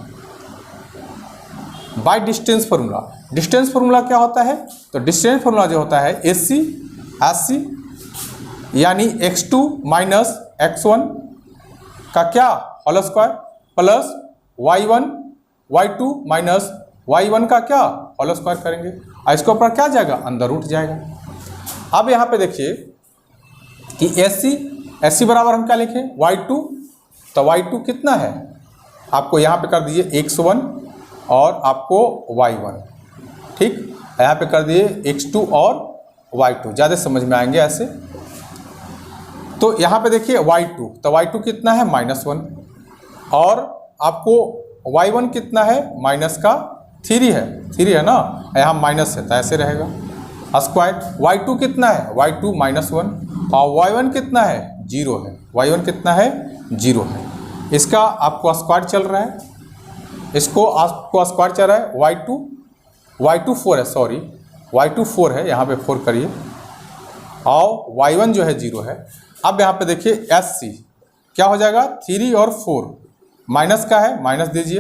by distance formula. Distance formula क्या होता है, तो डिस्टेंस फार्मूला जो होता है SC यानी x2 माइनस x1 का क्या whole square plus y2 minus y1 का क्या होल स्क्वायर करेंगे, और इसके ऊपर क्या जाएगा, अंदर रूट जाएगा। अब यहाँ पे देखिए कि SC बराबर हम क्या लिखें, y2। तो y2 कितना है, आपको यहाँ पे कर दीजिए x1 और आपको y1, ठीक। यहाँ पे कर दिए x2 और y2, ज़्यादा समझ में आएंगे ऐसे। तो यहाँ पे देखिए y2, तो y2 कितना है -1, और आपको y1 कितना है, माइनस का 3 है ना, यहाँ माइनस है तो ऐसे रहेगा स्क्वायर। y2 कितना है, y2 -1, और y1 कितना है, 0 है, y1 कितना है, 0 है। इसका आपको स्क्वायर चल रहा है, इसको आपको स्क्वायर चल रहा है, y2 4 है, सॉरी y2 4 है, यहाँ पे 4 करिए, और y1 जो है 0 है। अब यहाँ पे देखिए SC क्या हो जाएगा, 3 और 4, माइनस का है माइनस दीजिए,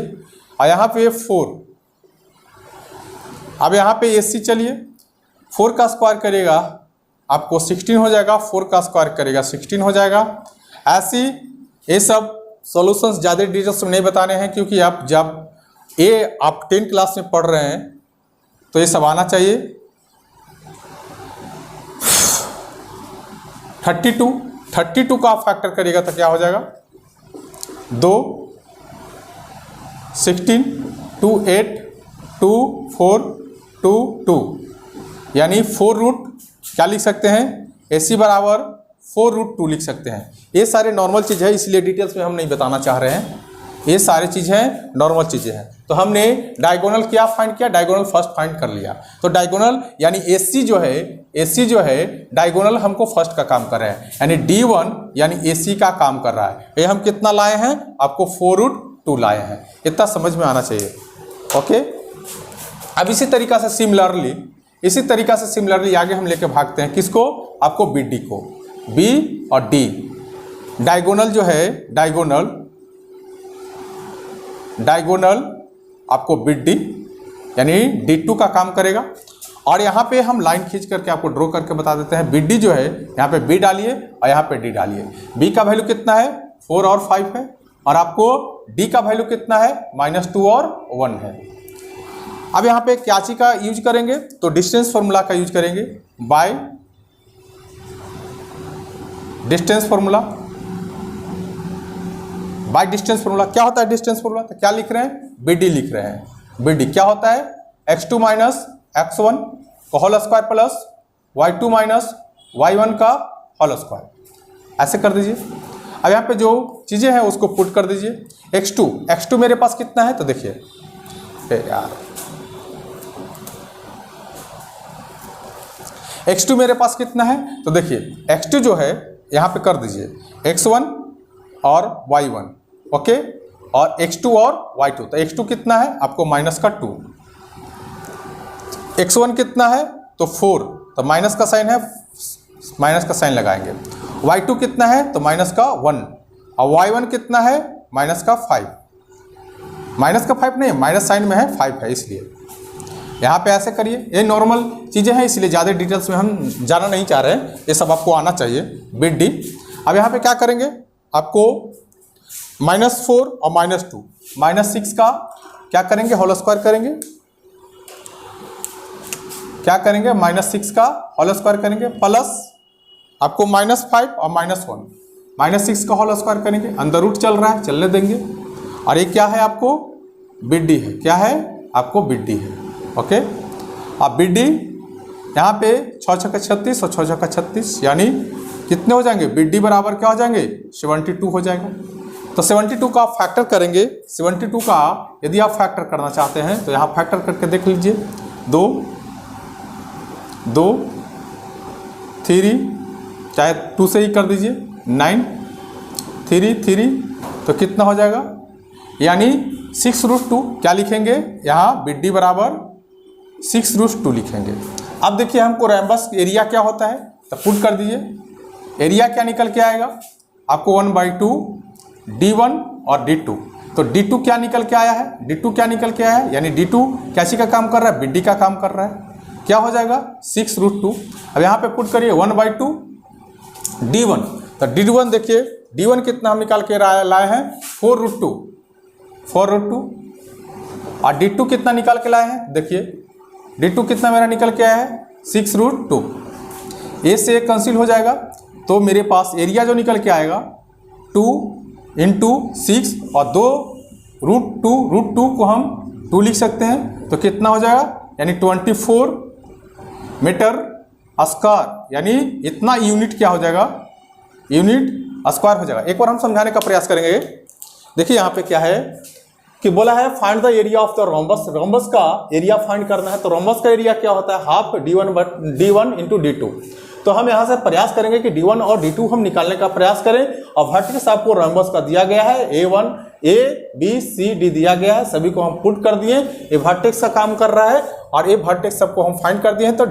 और यहाँ पे 4। अब यहाँ पे SC चलिए, 4 का स्क्वायर करेगा आपको 16 हो जाएगा, 4 का स्क्वायर करेगा 16 हो जाएगा। ऐसी ये सब सॉल्यूशंस ज़्यादा डिटेल्स में नहीं बताने हैं, क्योंकि आप जब आप 10th क्लास में पढ़ रहे हैं तो ये सब आना चाहिए। 32 का आप फैक्टर करिएगा तो क्या हो जाएगा, 2 16 2 8 2 4 2 2, यानी 4 रूट क्या लिख सकते हैं, AC बराबर 4 रूट 2 लिख सकते हैं। ये सारे नॉर्मल चीज़ है, इसलिए डिटेल्स में हम नहीं बताना चाह रहे हैं, ये सारी चीज़ें नॉर्मल चीज़ें हैं। तो हमने डायगोनल क्या फाइंड किया, डायगोनल फर्स्ट फाइंड कर लिया। तो डायगोनल यानी AC जो है डायगोनल हमको फर्स्ट का काम कर रहा है, यानी D1 यानी AC का काम कर रहा है। ये हम कितना लाए हैं, आपको 4 रूट 2 लाए हैं, इतना समझ में आना चाहिए। ओके, अब इसी तरीका से सिमिलरली आगे हम लेके भागते हैं किसको, आपको BD को, B और D। डायगोनल जो है डायगोनल आपको BD यानी D2 का काम करेगा। और यहाँ पे हम लाइन खींच करके आपको ड्रॉ करके बता देते हैं, BD जो है यहाँ पे B डालिए और यहाँ पे D डालिए। B का वैल्यू कितना है, 4 और 5 है, और आपको D का वैल्यू कितना है, -2 और 1 है। अब यहाँ पे क्या चीज का यूज करेंगे, तो डिस्टेंस फार्मूला का यूज करेंगे, by distance formula. By distance formula क्या होता है, डिस्टेंस फार्मूला तो क्या लिख रहे हैं, BD लिख रहे हैं। BD क्या होता है, x2 माइनस x1 का whole square plus y2 minus y1 का होल स्क्वायर, ऐसे कर दीजिए। अब यहाँ पे जो चीज़ें हैं उसको पुट कर दीजिए। x2 मेरे पास कितना है, तो देखिए यार x2 मेरे पास कितना है, तो देखिए x2 जो है यहाँ पे कर दीजिए x1 और y1, ओके, और x2 और y2। तो x2 कितना है आपको माइनस का 2, x1 कितना है तो 4, तो माइनस का साइन है, माइनस का साइन लगाएंगे। y2 कितना है तो माइनस का 1, और y1 कितना है माइनस का 5। माइनस का 5 नहीं है, माइनस साइन में है 5 है, इसलिए यहाँ पे ऐसे करिए। ये नॉर्मल चीज़ें हैं, इसलिए ज़्यादा डिटेल्स में हम जाना नहीं चाह रहे हैं, ये सब आपको आना चाहिए बिट डी। अब यहाँ पे क्या करेंगे, आपको -4 और -2 -6 का क्या करेंगे, होल स्क्वायर करेंगे। क्या करेंगे, -6 का होल स्क्वायर करेंगे, प्लस आपको -5 और -1 -6 का होल स्क्वायर करेंगे। अंदर रूट चल रहा है, चलने देंगे। और ये क्या है, आपको बिट डी है। क्या है, आपको बिट डी है। ओके, अब बिट डी यहाँ पे 6 छक्का 36 और 6 छक्का 36 यानी कितने हो जाएंगे, बिट डी बराबर क्या हो जाएंगे, 72 हो जाएगा। तो 72 का आप फैक्टर करेंगे। 72 का यदि आप फैक्टर करना चाहते हैं तो यहाँ फैक्टर करके देख लीजिए। 2 2 3, चाहे 2 से ही कर दीजिए, 9 3 3, तो कितना हो जाएगा, यानी 6√2 क्या लिखेंगे यहाँ, बिट डी बराबर 6√2 लिखेंगे। अब देखिए हमको रैम्बस एरिया क्या होता है, तो पुट कर दीजिए। एरिया क्या निकल के आएगा, आपको 1/2 D1 और D2। तो D2 क्या निकल के आया है, D2 क्या निकल के आया है, यानी D2 कैसी का काम कर रहा है, बिट डी का काम कर रहा है। क्या हो जाएगा, 6√2। अब यहाँ पे पुट करिए 1/2 D1। तो D1 देखिए, D1 कितना हम निकाल के लाए हैं, 4√2 और D2 कितना निकाल के लाए हैं, देखिए D2 कितना मेरा निकल के आया है, 6√2। ए से एक कैंसिल हो जाएगा, तो मेरे पास एरिया जो निकल के आएगा 2 × 6 और 2√2 को हम 2 लिख सकते हैं, तो कितना हो जाएगा, यानी 24 मीटर स्क्वायर, यानी इतना यूनिट क्या हो जाएगा, यूनिट स्क्वायर हो जाएगा। एक बार हम समझाने का प्रयास करेंगे। देखिए यहाँ पे क्या है कि बोला है find the area of the rhombus. Rhombus का एरिया फाइंड करना है, तो रोम्बस का एरिया क्या होता है, हाफ D1 × D2। तो हम यहाँ से प्रयास करेंगे कि D1 और D2 हम निकालने का प्रयास करें। और वर्टिकस आपको रोम्बस का दिया गया है, A1 A B C D दिया गया है, सभी को हम पुट कर दिए। ये वर्टेक्स का काम कर रहा है और ये वर्टेक्स सबको हम फाइंड कर दिए हैं। तो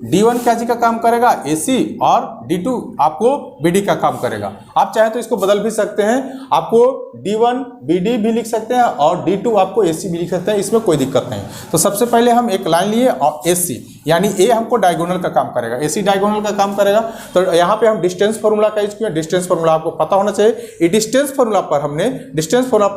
D1 क्या जी का काम करेगा, AC, और D2 आपको BD का काम करेगा। आप चाहे तो इसको बदल भी सकते हैं, आपको D1 BD भी लिख सकते हैं और D2 आपको AC भी लिख सकते हैं, इसमें कोई दिक्कत नहीं। तो सबसे पहले हम एक लाइन लिए और AC, यानी A हमको डायगोनल का काम करेगा, AC डायगोनल का काम करेगा। तो यहाँ पे हम डिस्टेंस फार्मूला का यूज किया। डिस्टेंस फार्मूला आपको पता होना चाहिए। ये डिस्टेंस फार्मूला पर हमने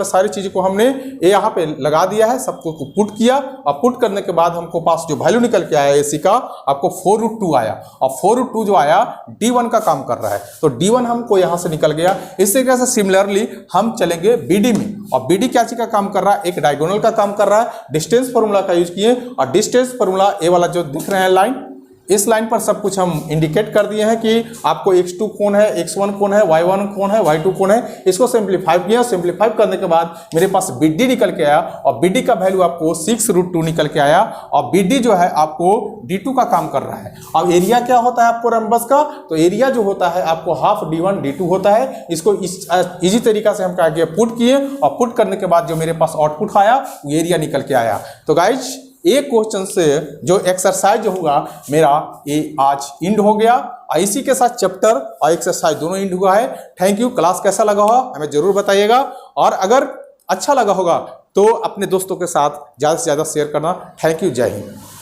सारी चीज़ों को हमने यहाँ पे लगा दिया है, सबको पुट किया और पुट करने के बाद हमको पास जो वैल्यू निकल के आया AC का, आपको 4√2 आया और 4√2 जो आया D1 का काम कर रहा है। तो D1 हमको यहाँ से निकल गया। इस तरीके से सिमिलरली हम चलेंगे BD में, और BD क्या चीज का काम कर रहा है, एक डायगोनल का काम कर रहा है। डिस्टेंस फार्मूला का यूज किए और डिस्टेंस फार्मूला ए वाला जो दिख रहे हैं लाइन, इस लाइन पर सब कुछ हम इंडिकेट कर दिए हैं कि आपको x2 कौन है, x1 कौन है, y1 कौन है, y2 कौन है। इसको सिंप्लीफाई किया। सिंप्लीफाई करने के बाद मेरे पास BD निकल के आया और BD का वैल्यू आपको 6√2 निकल के आया और BD जो है आपको D2 का काम कर रहा है। अब एरिया क्या होता है आपको रम्बस का, तो एरिया जो होता है आपको हाफ D1 D2 होता है। इसको इजी तरीका से हम क्या पुट किए और पुट करने के बाद जो मेरे पास आउटपुट आया वो एरिया निकल के आया। तो गाइज एक क्वेश्चन से जो एक्सरसाइज होगा मेरा ये आज इंड हो गया। इसी के साथ चैप्टर और एक्सरसाइज दोनों इंड हुआ है। Thank you. क्लास कैसा लगा होगा हमें जरूर बताइएगा, और अगर अच्छा लगा होगा तो अपने दोस्तों के साथ ज़्यादा से ज़्यादा शेयर करना। Thank you. जय हिंद।